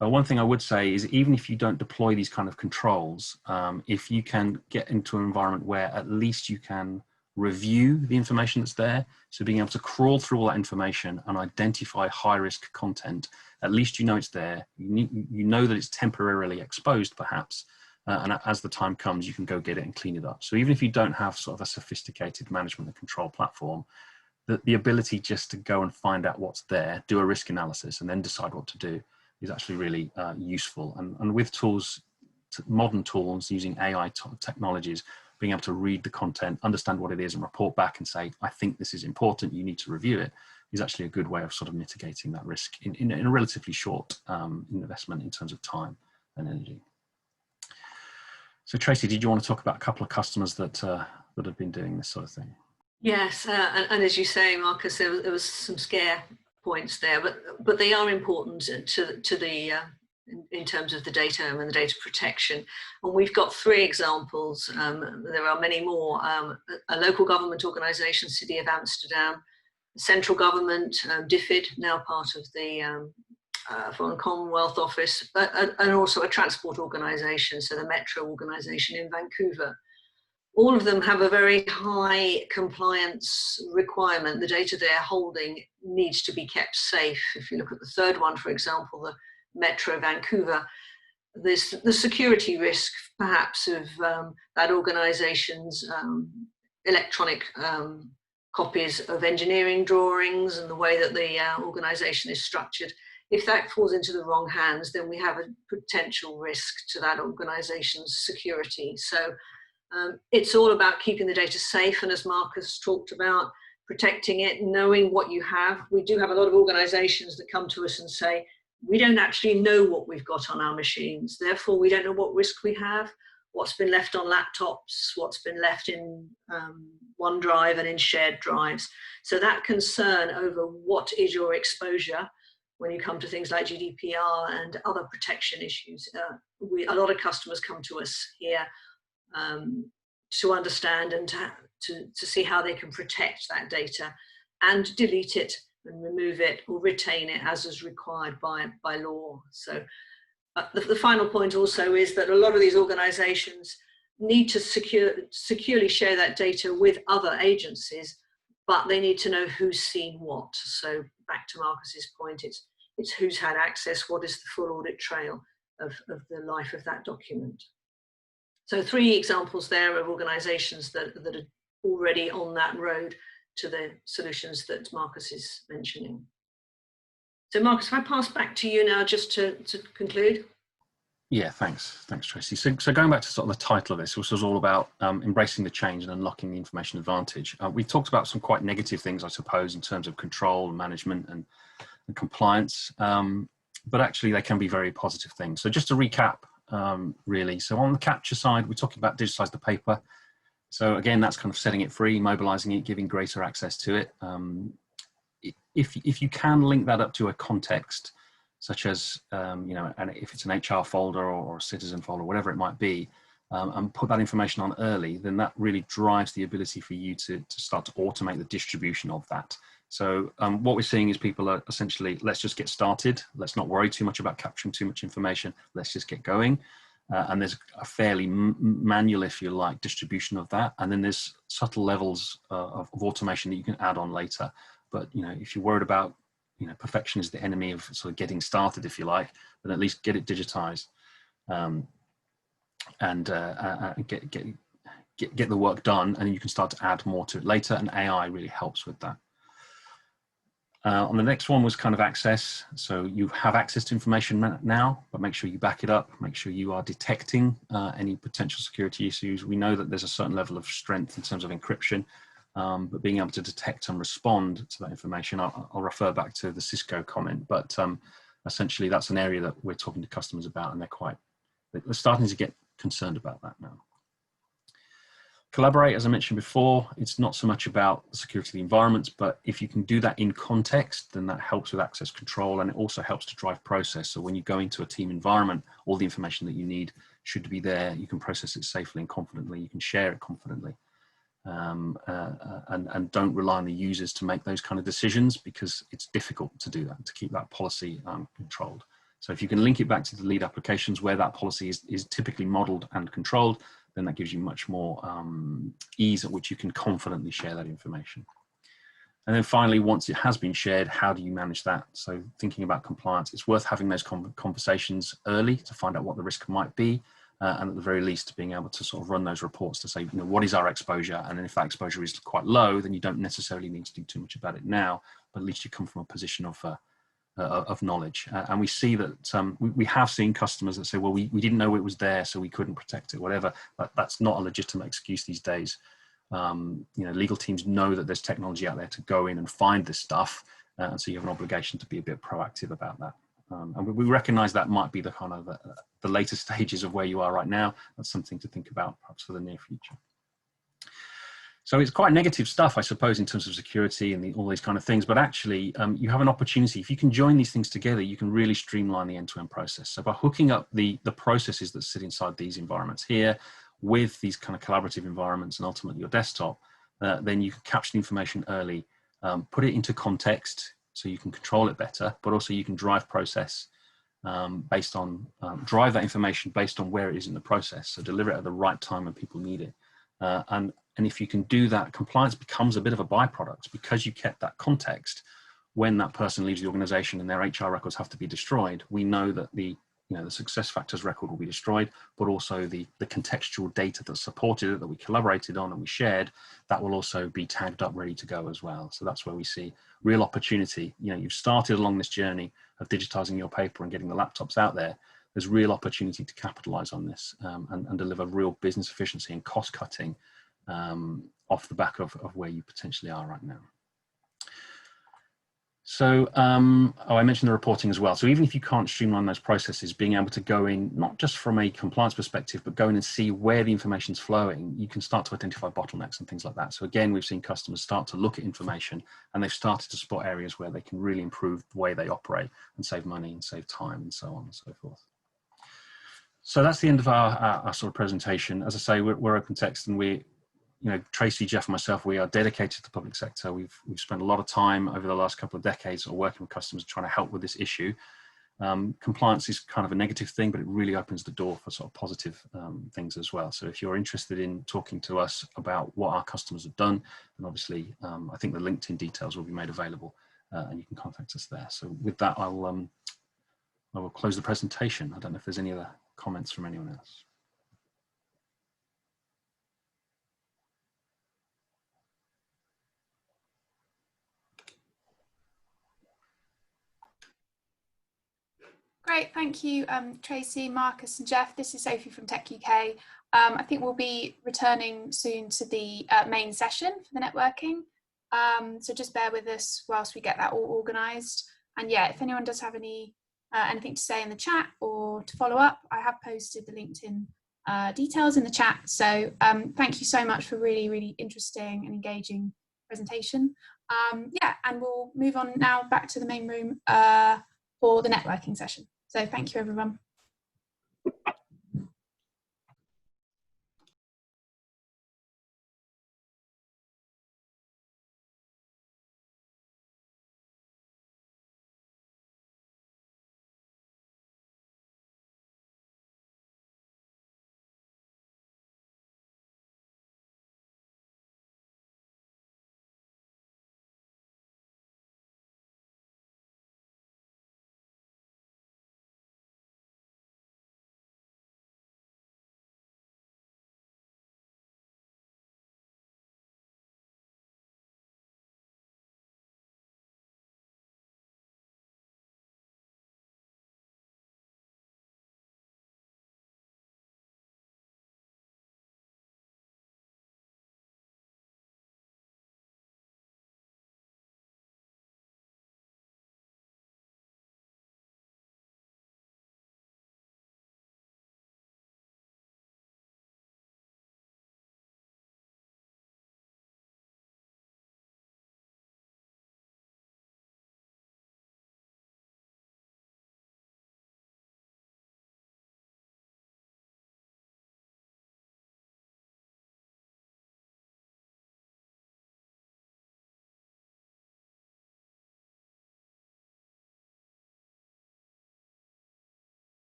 One thing I would say is, even if you don't deploy these kind of controls, if you can get into an environment where at least you can review the information that's there, so being able to crawl through all that information and identify high-risk content, at least you know it's there. You know that it's temporarily exposed, perhaps, and as the time comes, you can go get it and clean it up. So even if you don't have sort of a sophisticated management and control platform, the ability just to go and find out what's there, do a risk analysis, and then decide what to do is actually really useful. And with tools, modern tools using AI technologies, being able to read the content, understand what it is, and report back and say, I think this is important, you need to review it, is actually a good way of sort of mitigating that risk in a relatively short investment in terms of time and energy. So Tracy, did you want to talk about a couple of customers that have been doing this sort of thing? Yes, and as you say, Marcus, there was some scare points there, but they are important to the in terms of the data and the data protection. And we've got 3 examples. There are many more. A local government organisation, City of Amsterdam, central government, DFID, now part of the Foreign Commonwealth Office, and also a transport organisation, so the Metro organisation in Vancouver. All of them have a very high compliance requirement. The data they're holding needs to be kept safe. If you look at the third one, for example, the Metro Vancouver, there's the security risk perhaps of that organisation's electronic copies of engineering drawings and the way that the organisation is structured. If that falls into the wrong hands, then we have a potential risk to that organisation's security. So it's all about keeping the data safe, and as Marcus talked about, protecting it, knowing what you have. We do have a lot of organisations that come to us and say, we don't actually know what we've got on our machines, therefore we don't know what risk we have, what's been left on laptops, what's been left in OneDrive and in shared drives. So that concern over what is your exposure when you come to things like GDPR and other protection issues, a lot of customers come to us here to understand and to see how they can protect that data and delete it and remove it or retain it as is required by law. So the final point also is that a lot of these organisations need to securely share that data with other agencies, but they need to know who's seen what. So back to Marcus's point, it's who's had access, what is the full audit trail of the life of that document. So 3 examples there of organisations that are already on that road to the solutions that Marcus is mentioning. So Marcus, if I pass back to you now just to conclude. Yeah, thanks, Tracy. So going back to sort of the title of this, which was all about embracing the change and unlocking the information advantage. We talked about some quite negative things, I suppose, in terms of control, management, and compliance. But actually, they can be very positive things. So just to recap, really. So on the capture side, we're talking about digitize the paper. So again, that's kind of setting it free, mobilizing it, giving greater access to it. If you can link that up to a context, such as, you know, and if it's an HR folder or a citizen folder, whatever it might be, and put that information on early, then that really drives the ability for you to start to automate the distribution of that. So what we're seeing is people are essentially, let's just get started. Let's not worry too much about capturing too much information. Let's just get going. And there's a fairly manual, if you like, distribution of that. And then there's subtle levels of automation that you can add on later. But, you know, if you're worried about, you know, perfection is the enemy of sort of getting started, if you like, but at least get it digitized, and get the work done, and then you can start to add more to it later, and AI really helps with that. On the next one was kind of access. So you have access to information now, but make sure you back it up, make sure you are detecting any potential security issues. We know that there's a certain level of strength in terms of encryption, but being able to detect and respond to that information, I'll refer back to the Cisco comment, but essentially that's an area that we're talking to customers about, and they're starting to get concerned about that now. Collaborate, as I mentioned before, it's not so much about the security of the environments, but if you can do that in context, then that helps with access control, and it also helps to drive process. So when you go into a team environment, all the information that you need should be there. You can process it safely and confidently. You can share it confidently. And don't rely on the users to make those kind of decisions, because it's difficult to do that, to keep that policy controlled. So if you can link it back to the lead applications where that policy is typically modeled and controlled, then that gives you much more ease at which you can confidently share that information. And then finally, once it has been shared, how do you manage that? So thinking about compliance, it's worth having those conversations early to find out what the risk might be. And at the very least, being able to sort of run those reports to say, you know, what is our exposure? And then if that exposure is quite low, then you don't necessarily need to do too much about it now, but at least you come from a position of knowledge. And we see that we have seen customers that say, well, we didn't know it was there, so we couldn't protect it, whatever. But that's not a legitimate excuse these days. You know, legal teams know that there's technology out there to go in and find this stuff. And so you have an obligation to be a bit proactive about that. And we recognize that might be the kind of the later stages of where you are right now. That's something to think about perhaps for the near future. So it's quite negative stuff, I suppose, in terms of security and all these kind of things, but actually you have an opportunity. If you can join these things together, you can really streamline the end-to-end process. So by hooking up the processes that sit inside these environments here with these kind of collaborative environments and ultimately your desktop, then you can capture the information early, put it into context so you can control it better, but also you can drive process based on, drive that information based on where it is in the process. So deliver it at the right time when people need it. And if you can do that, compliance becomes a bit of a byproduct because you kept that context. When that person leaves the organization and their HR records have to be destroyed, we know that the success factors record will be destroyed, but also the contextual data that supported it, that we collaborated on and we shared, that will also be tagged up, ready to go as well. So that's where we see real opportunity. You know, you've started along this journey of digitizing your paper and getting the laptops out there. There's real opportunity to capitalize on this and deliver real business efficiency and cost cutting off the back of where you potentially are right now. So, I mentioned the reporting as well. So even if you can't streamline those processes, being able to go in, not just from a compliance perspective, but go in and see where the information's flowing, you can start to identify bottlenecks and things like that. So again, we've seen customers start to look at information and they've started to spot areas where they can really improve the way they operate and save money and save time and so on and so forth. So that's the end of our sort of presentation. As I say, we're Opentext, and Tracy, Jeff, and myself, we are dedicated to the public sector. We've spent a lot of time over the last couple of decades working with customers trying to help with this issue. Compliance is kind of a negative thing, but it really opens the door for sort of positive things as well. So if you're interested in talking to us about what our customers have done, then obviously I think the LinkedIn details will be made available and you can contact us there. So with that, I will close the presentation. I don't know if there's any other comments from anyone else. Great, thank you, Tracy, Marcus and Jeff. This is Sophie from Tech UK. I think we'll be returning soon to the main session for the networking. So just bear with us whilst we get that all organised. And yeah, if anyone does have anything to say in the chat or to follow up, I have posted the LinkedIn details in the chat. So thank you so much for really, really interesting and engaging presentation. Yeah, and we'll move on now back to the main room for the networking session. So thank you, everyone.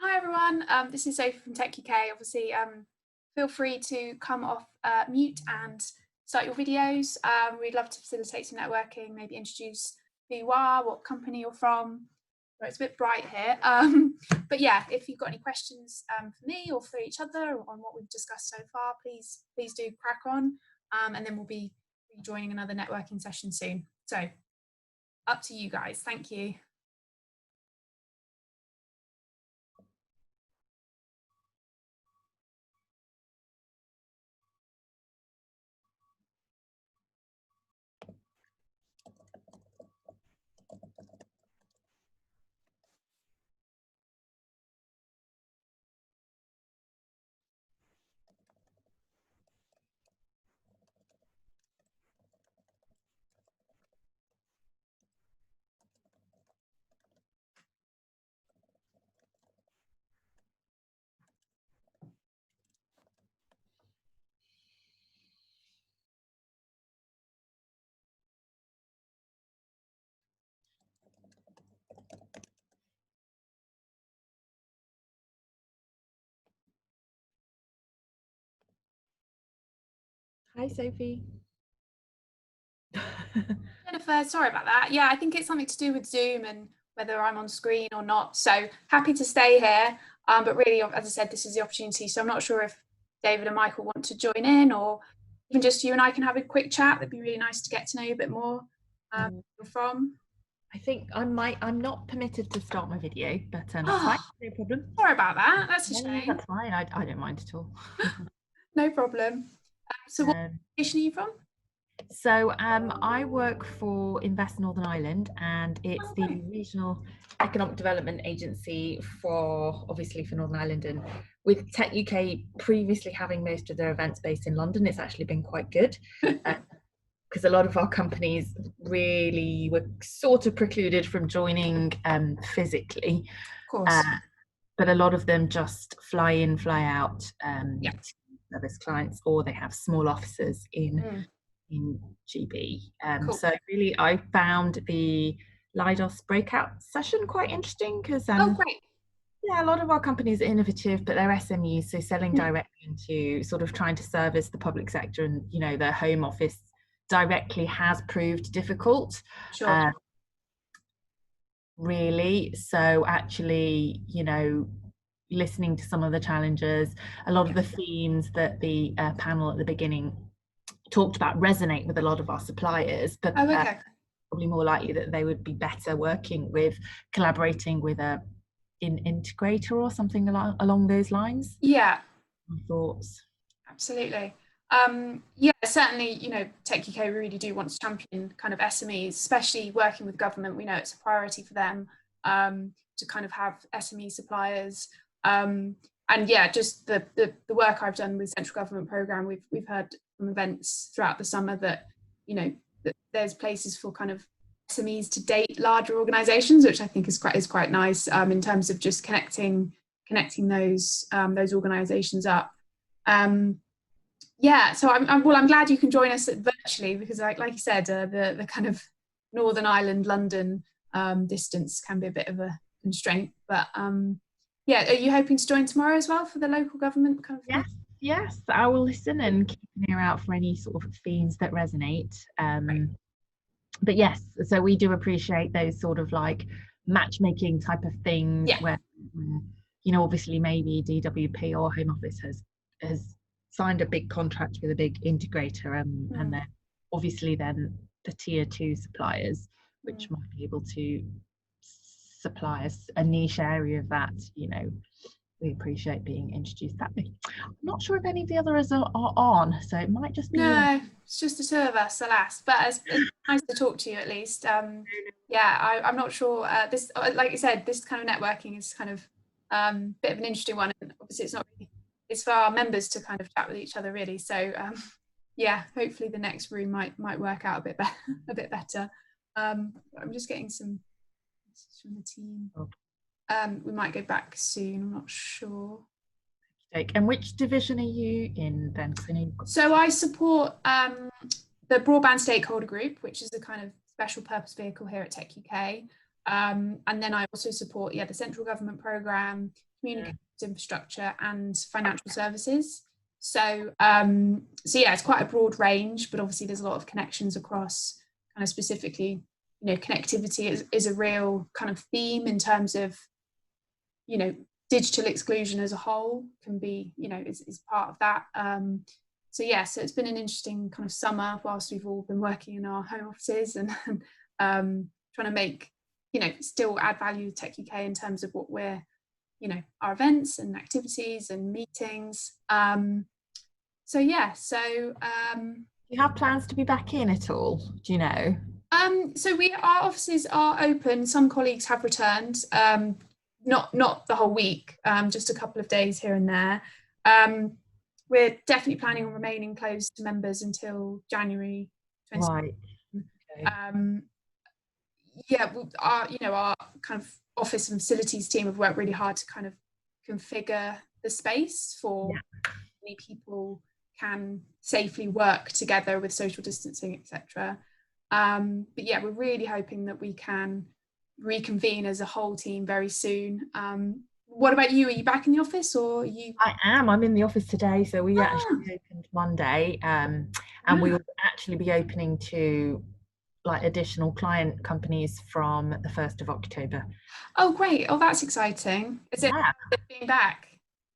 Hi everyone, this is Sophie from Tech UK. Obviously, feel free to come off mute and start your videos. We'd love to facilitate some networking, maybe introduce who you are, what company you're from. Well, it's a bit bright here, but yeah, if you've got any questions for me or for each other on what we've discussed so far, please do crack on, and then we'll be joining another networking session soon. So up to you guys. Thank you. Hi, Sophie. Jennifer, sorry about that. Yeah, I think it's something to do with Zoom and whether I'm on screen or not. So happy to stay here. But really, as I said, this is the opportunity. So I'm not sure if David and Michael want to join in, or even just you and I can have a quick chat. That'd be really nice to get to know you a bit more. Where you're from. I think I'm not permitted to start my video, but that's fine, no problem. Sorry about that. That's a No, shame. that's fine. I don't mind at all. No problem. So what location are you from? So I work for Invest Northern Ireland, and it's the regional economic development agency for Northern Ireland. And with Tech UK previously having most of their events based in London, it's actually been quite good. Because a lot of our companies really were sort of precluded from joining physically. Of course. But a lot of them just fly in, fly out to service clients, or they have small offices in GB. Cool. So really, I found the Leidos breakout session quite interesting because great. Yeah, a lot of our companies are innovative, but they're SMEs, so selling directly into sort of trying to service the public sector and, you know, their home office directly has proved difficult. Sure. Really. So actually, you know, listening to some of the challenges, a lot of the themes that the panel at the beginning talked about resonate with a lot of our suppliers, but probably more likely that they would be better collaborating with an integrator or something along those lines. Yeah. My thoughts. Absolutely. Yeah, certainly, you know, Tech UK, we really do want to champion kind of SMEs, especially working with government. We know it's a priority for them to kind of have SME suppliers. And yeah, just the work I've done with central government programme, we've heard from events throughout the summer that, you know, that there's places for kind of SMEs to date larger organisations, which I think is quite nice in terms of just connecting those organisations up. Yeah, so I'm glad you can join us virtually, because like you said, the kind of Northern Ireland London distance can be a bit of a constraint. But yeah, are you hoping to join tomorrow as well for the local government kind of? Yes, I will listen and keep an ear out for any sort of themes that resonate. But yes, so we do appreciate those sort of like matchmaking type of things where you know, obviously maybe DWP or Home Office has signed a big contract with a big integrator, and then obviously then the tier 2 suppliers, which might be able to supply us a niche area of that, you know, we appreciate being introduced that way. I'm not sure if any of the others are on, so it might just be it's just the two of us, alas, but it's nice to talk to you at least. Yeah, I'm not sure, this, like you said, this kind of networking is kind of bit of an interesting one, and obviously it's not really, it's for our members to kind of chat with each other really. So yeah, hopefully the next room might work out a bit better. I'm just getting some messages from the team. We might go back soon, I'm not sure. And which division are you in then? So I support the Broadband Stakeholder Group, which is a kind of special purpose vehicle here at Tech UK. And then I also support the central government programme, communications infrastructure and financial services. So so yeah, it's quite a broad range, but obviously there's a lot of connections across kind of specifically, you know, connectivity is a real kind of theme in terms of, you know, digital exclusion as a whole can be, you know, is part of that. So yeah, so it's been an interesting kind of summer whilst we've all been working in our home offices and trying to make, you know, still add value to Tech UK in terms of what we're, you know, our events and activities and meetings. So yeah, so do you have plans to be back in at all? Do you know? So our offices are open. Some colleagues have returned, not the whole week, just a couple of days here and there. We're definitely planning on remaining closed to members until January 2020. Right. Okay. Yeah, our kind of office and facilities team have worked really hard to kind of configure the space for many people can safely work together with social distancing, etc. But yeah, we're really hoping that we can reconvene as a whole team very soon. what about you? Are you back in the office, or are you? I am. I'm in the office today. So we actually opened Monday, and we will actually be opening to like additional client companies from the 1st of October. Oh, great. Oh, that's exciting. Is it being back?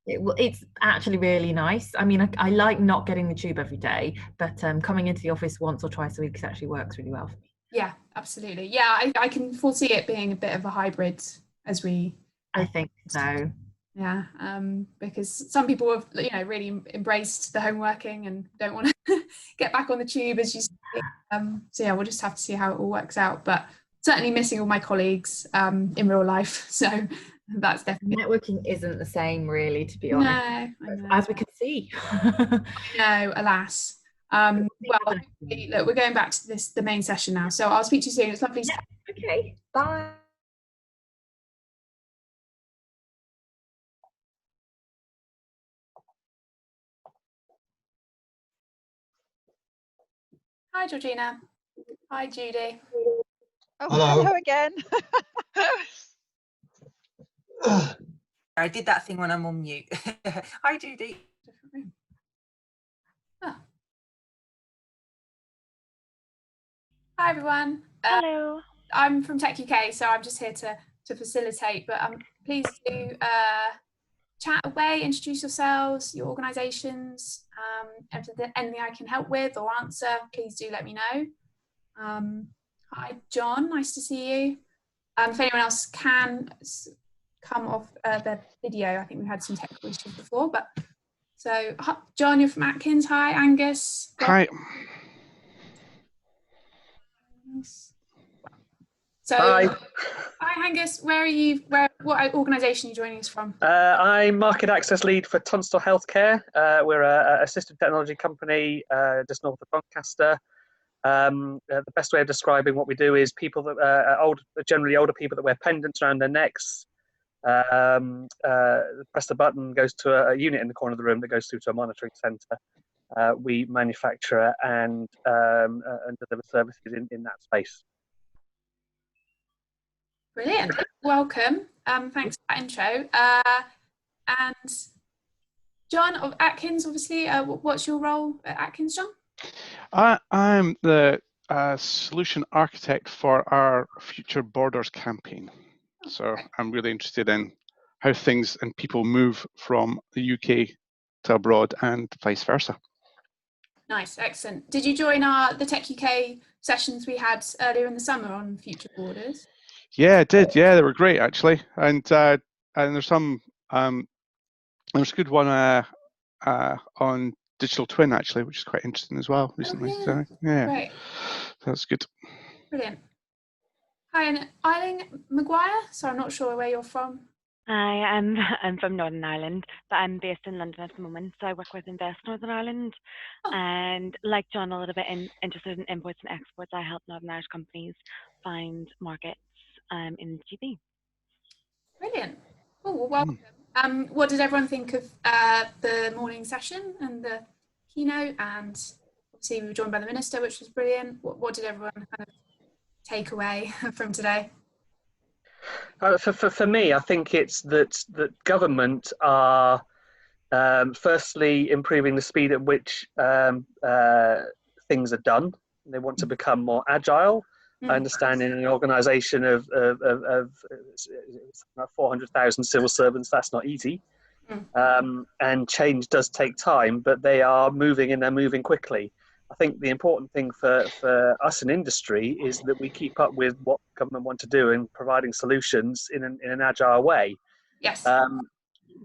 It's actually really nice. I mean, I like not getting the tube every day, but coming into the office once or twice a week actually works really well for me. Yeah, absolutely. Yeah, I can foresee it being a bit of a hybrid as we. I think so. Yeah, because some people have, really embraced the home working and don't want to get back on the tube, as you say. So yeah, we'll just have to see how it all works out. But certainly missing all my colleagues in real life. So that's definitely. Networking isn't the same, really, to be honest. No, as we can see. No, alas. Well, look, we're going back to the main session now. So I'll speak to you soon. It's lovely. Yeah. Okay. Bye. Hi, Georgina. Hi, Judy. Oh, hello again. I did that thing when I'm on mute. Hi, Judy. Oh. Hi, everyone. Hello. I'm from Tech UK, so I'm just here to facilitate, but please do chat away, introduce yourselves, your organisations, anything I can help with or answer, please do let me know. Hi, John, nice to see you. If anyone else can come off their video, I think we've had some technical issues before, but so John, you're from Atkins. Hi, Angus. Hi. So, hi Angus, where are you? What organisation are you joining us from? I'm market access lead for Tunstall Healthcare. We're a assistive technology company just north of Doncaster. The best way of describing what we do is people that are generally older people that wear pendants around their necks. Press the button, goes to a unit in the corner of the room that goes through to a monitoring centre. We manufacture and deliver services in that space. Brilliant. Welcome. Thanks for that intro. And John of Atkins, obviously, what's your role at Atkins, John? I'm the solution architect for our Future Borders campaign. So I'm really interested in how things and people move from the UK to abroad and vice versa. Nice, excellent. Did you join the Tech UK sessions we had earlier in the summer on Future Borders? Yeah, I did. Yeah, they were great actually, and there's some there's a good one on digital twin actually, which is quite interesting as well recently. Oh, yeah. So yeah, great. That's good. Brilliant. Hi, and Eileen Maguire. So I'm not sure where you're from. I'm from Northern Ireland, but I'm based in London at the moment. So I work with Invest Northern Ireland, and like John, a little bit interested in imports and exports. I help Northern Irish companies find markets in GB. Brilliant. Oh, well, welcome. What did everyone think of the morning session and the keynote? And obviously we were joined by the Minister, which was brilliant. What did everyone kind of take away from today? For me, I think it's that government are firstly improving the speed at which things are done. They want to become more agile. I understand in an organisation of 400,000 civil servants, that's not easy. And change does take time, but they are moving and they're moving quickly. I think the important thing for us in industry is that we keep up with what government want to do in providing solutions in an agile way. Yes.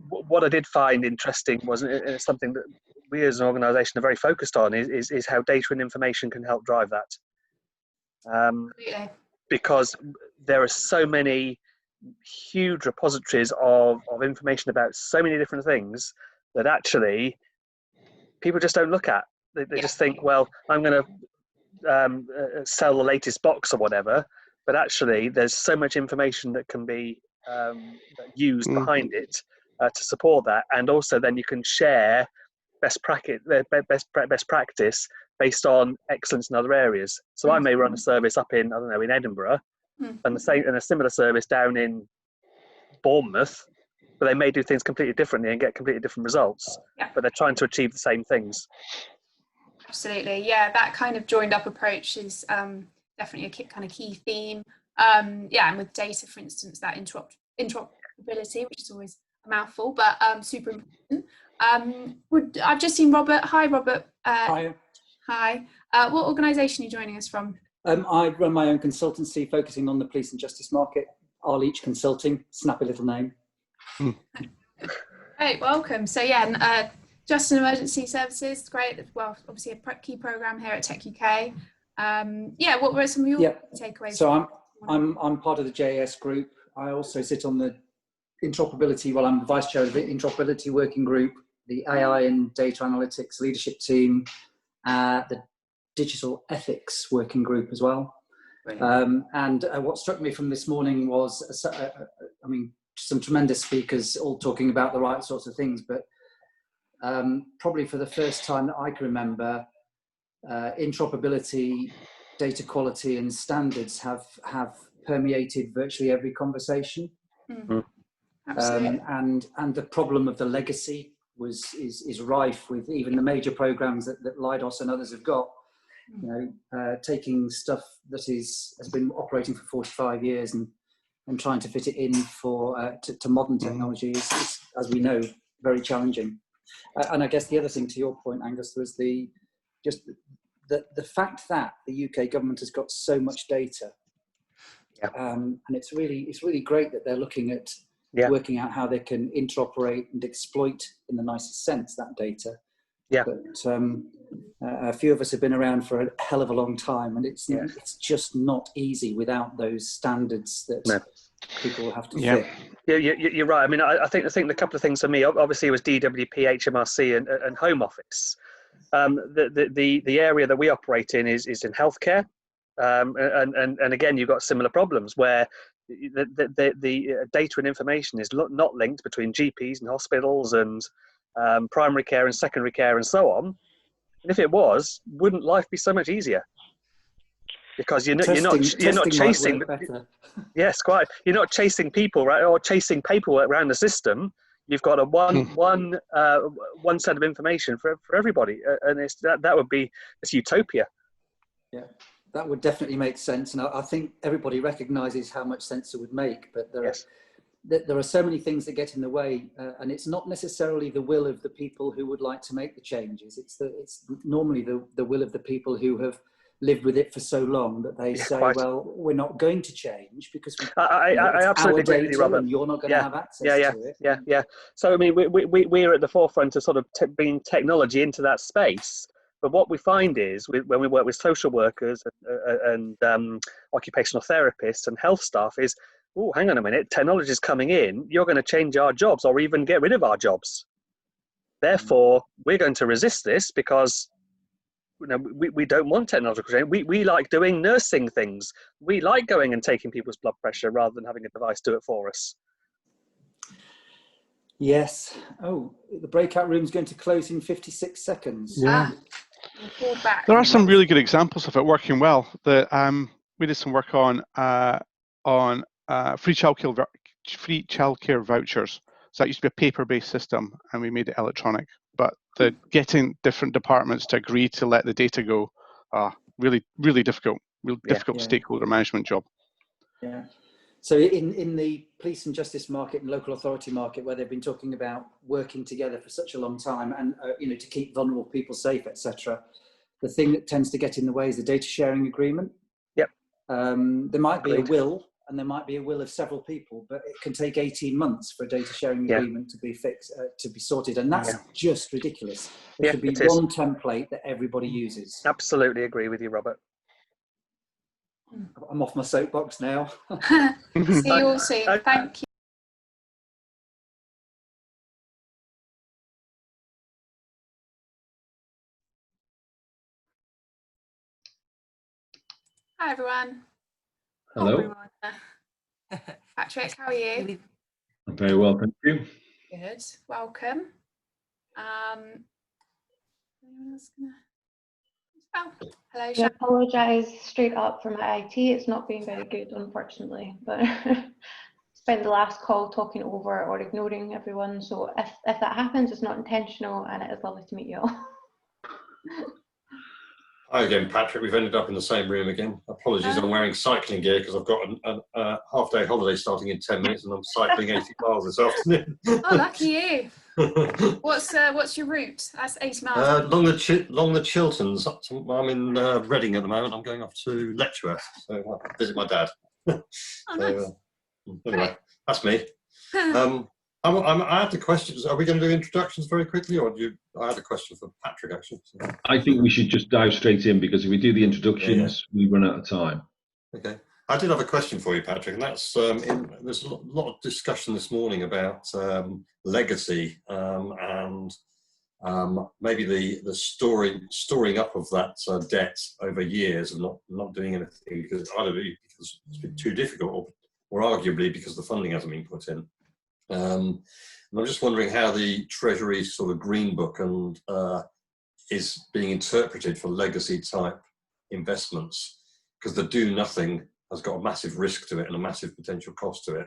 What I did find interesting was something that we as an organisation are very focused on is how data and information can help drive that. Because there are so many huge repositories of information about so many different things that actually people just don't look at. They just think, well, I'm going to sell the latest box or whatever, but actually there's so much information that can be used behind it to support that, and also then you can share best practice based on excellence in other areas. So I may run a service up in, I don't know, in Edinburgh, and a similar service down in Bournemouth, but they may do things completely differently and get completely different results. Yeah. But they're trying to achieve the same things. Absolutely, yeah. That kind of joined up approach is definitely a kind of key theme. Yeah, and with data, for instance, that interoperability, which is always a mouthful, but super important. I've just seen Robert. Hi, Robert. Hi. Hi. What organisation are you joining us from? I run my own consultancy focusing on the police and justice market. Arleach Consulting, snappy little name. Great, welcome. So yeah, Justice and Emergency Services, great. Well, obviously a key programme here at Tech UK. Yeah, what were some of your takeaways? So I'm part of the JAS group. I also sit on the interoperability. Well, I'm the vice chair of the interoperability working group, the AI and data analytics leadership team, the digital ethics working group as well. And what struck me from this morning was, I mean, some tremendous speakers all talking about the right sorts of things, but probably for the first time that I can remember, interoperability, data quality and standards have permeated virtually every conversation. And the problem of the legacy is rife with even the major programs that Leidos and others have got. You know, taking stuff that has been operating for 45 years and trying to fit it in to modern technology is, as we know, very challenging. And I guess the other thing, to your point, Angus, was the fact that the UK government has got so much data, and it's really great that they're looking at working out how they can interoperate and exploit, in the nicest sense, that data. But a few of us have been around for a hell of a long time, and it's just not easy without those standards that people have to fit. Yeah, you're right. I mean, I think a couple of things for me. Obviously, it was DWP, HMRC, and Home Office. The area that we operate in is in healthcare, and again, you've got similar problems where the data and information is not linked between GPs and hospitals and primary care and secondary care and so on. And if it was, wouldn't life be so much easier? Because you're not chasing. Yes, quite. You're not chasing people, right, or chasing paperwork around the system. You've got a one set of information for everybody, and that would be utopia. Yeah, that would definitely make sense, and I think everybody recognises how much sense it would make. But there are so many things that get in the way, and it's not necessarily the will of the people who would like to make the changes. It's normally the will of the people who have lived with it for so long that they say, well, we're not going to change because I absolutely agree with you, Robert. And you're not going to have access to it. Yeah. So I mean, we're at the forefront of sort of bringing technology into that space. But what we find is when we work with social workers and occupational therapists and health staff is, oh, hang on a minute, technology is coming in. You're going to change our jobs or even get rid of our jobs. Therefore, we're going to resist this because we don't want technological change. We like doing nursing things. We like going and taking people's blood pressure rather than having a device do it for us. Yes. Oh, the breakout room's going to close in 56 seconds. Yeah. There are some really good examples of it working well. We did some work on free childcare vouchers. So that used to be a paper-based system, and we made it electronic. But getting different departments to agree to let the data go, really difficult, difficult stakeholder management job. Yeah. So in the police and justice market and local authority market, where they've been talking about working together for such a long time, and to keep vulnerable people safe, etc., the thing that tends to get in the way is the data sharing agreement. Yep. There might be a will, and there might be a will of several people, but it can take 18 months for a data sharing agreement to be fixed, to be sorted, and that's just ridiculous. There should be one template that everybody uses. Absolutely agree with you, Robert. I'm off my soapbox now. See you all soon. Thank you. Hi everyone. Hello. Patrick, how are you? I'm very well, thank you. Good. Welcome. Anyone else gonna... Oh, hello. I apologise straight up for my IT. It's not been very good, unfortunately, but it's spent the last call talking over or ignoring everyone. So if that happens, it's not intentional, and it is lovely to meet you all. Hi again, Patrick. We've ended up in the same room again. Apologies, I'm wearing cycling gear because I've got a half-day holiday starting in 10 minutes and I'm cycling 80 miles this afternoon. Oh, lucky you. What's your route? That's 80 miles. Along the Chilterns. I'm in Reading at the moment. I'm going off to Letchworth, so I'll visit my dad. Oh, nice. Anyway, that's me. I had the questions. Are we going to do introductions very quickly, or I had a question for Patrick actually. So. I think we should just dive straight in, because if we do the introductions, we run out of time. Okay. I did have a question for you, Patrick, and that's there's a lot of discussion this morning about legacy and maybe the storing up of that debt over years and not doing anything because either because it's been too difficult or arguably because the funding hasn't been put in. And I'm just wondering how the Treasury sort of Green Book is being interpreted for legacy type investments, because the do nothing has got a massive risk to it and a massive potential cost to it,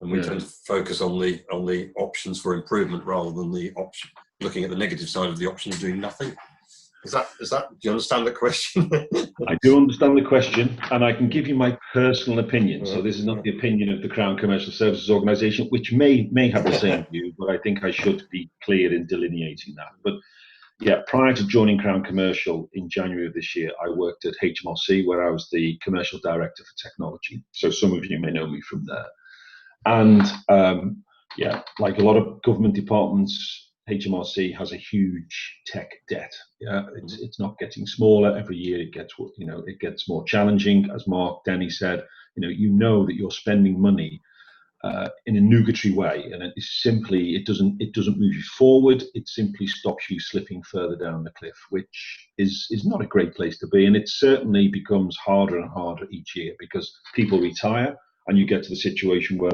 and we tend to focus on the options for improvement rather than the option looking at the negative side of the option of doing nothing. Is that do you understand the question? I do understand the question, and I can give you my personal opinion. So this is not the opinion of the Crown Commercial Services Organisation, which may have the same view, but I think I should be clear in delineating that. But yeah, prior to joining Crown Commercial in January of this year, I worked at HMRC, where I was the Commercial Director for Technology. So some of you may know me from there. And yeah, like a lot of government departments, HMRC has a huge tech debt. Yeah, it's not getting smaller every year. It gets more challenging. As Mark Denny said, you know that you're spending money in a nugatory way, and it doesn't move you forward. It simply stops you slipping further down the cliff, which is not a great place to be. And it certainly becomes harder and harder each year because people retire, and you get to the situation where,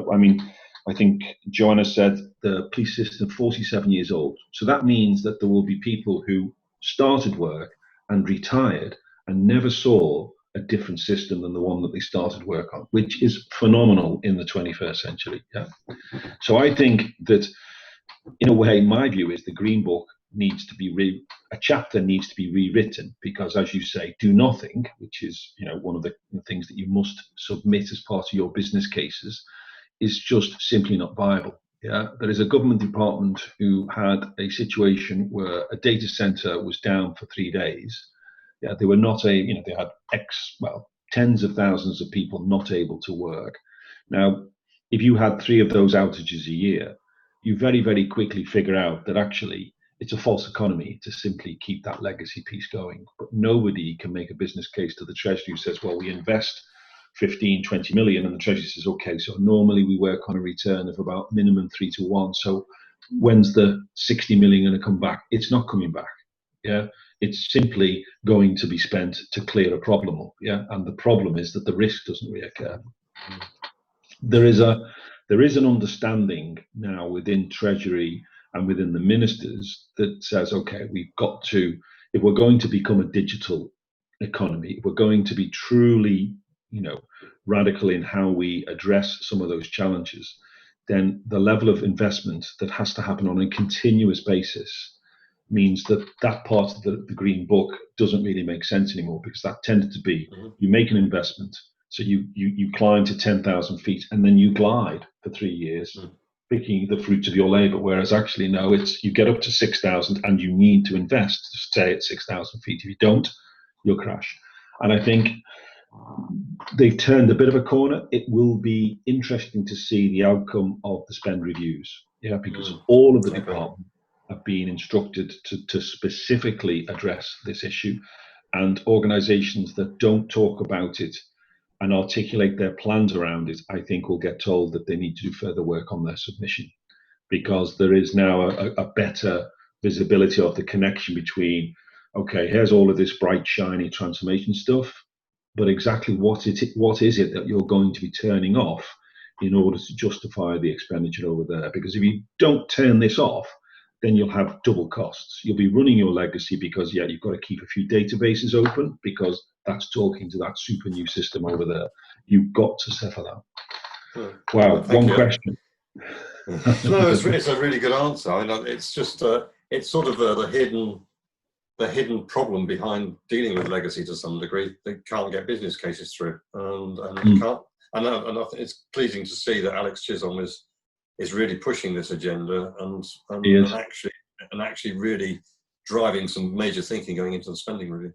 I think Joanna said the police system 47 years old. So that means that there will be people who started work and retired and never saw a different system than the one that they started work on, which is phenomenal in the 21st century. Yeah. So I think that, in a way, my view is the Green Book needs to be a chapter needs to be rewritten, because, as you say, do nothing, which is one of the things that you must submit as part of your business cases, is just simply not viable. Yeah, there is a government department who had a situation where a data center was down for 3 days. Yeah, they were not they had tens of thousands of people not able to work. Now, if you had 3 of those outages a year, you very, very quickly figure out that actually it's a false economy to simply keep that legacy piece going. But nobody can make a business case to the Treasury who says, well, we invest 15, 20 million, and the Treasury says, okay, so normally we work on a return of about minimum 3 to 1. So when's the 60 million going to come back? It's not coming back. Yeah, it's simply going to be spent to clear a problem up. Yeah, and the problem is that the risk doesn't reoccur. There is an understanding now within Treasury and within the ministers that says, okay, we've got to, if we're going to become a digital economy, if we're going to be truly radical in how we address some of those challenges, then the level of investment that has to happen on a continuous basis means that part of the Green Book doesn't really make sense anymore, because that tended to be, you make an investment, so you climb to 10,000 feet and then you glide for 3 years, picking the fruits of your labor, whereas actually no, it's you get up to 6,000 and you need to invest to stay at 6,000 feet. If you don't, you'll crash. And I think they've turned a bit of a corner. It will be interesting to see the outcome of the spend reviews, because all of the departments have been instructed to specifically address this issue, and organizations that don't talk about it and articulate their plans around it, I think will get told that they need to do further work on their submission, because there is now a better visibility of the connection between, okay, here's all of this bright, shiny transformation stuff, but exactly what is it that you're going to be turning off in order to justify the expenditure over there? Because if you don't turn this off, then you'll have double costs. You'll be running your legacy because, you've got to keep a few databases open because that's talking to that super new system over there. You've got to settle that. Wow, one question. No, it's a really good answer. I mean, it's just it's sort of the hidden problem behind dealing with legacy to some degree. They can't get business cases through, and can't. And I think it's pleasing to see that Alex Chisholm is really pushing this agenda and actually really driving some major thinking going into the spending review.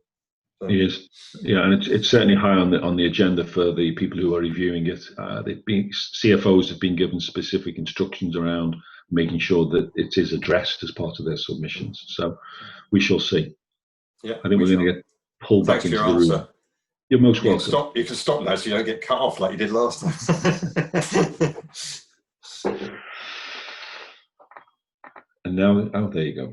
So. He is, yeah, and it's certainly high on the agenda for the people who are reviewing it. CFOs have been given specific instructions around making sure that it is addressed as part of their submissions. So we shall see. Yeah, I think we're going to get pulled back into the room. You're most welcome. You can stop now so you don't get cut off like you did last time. And now, oh, there you go.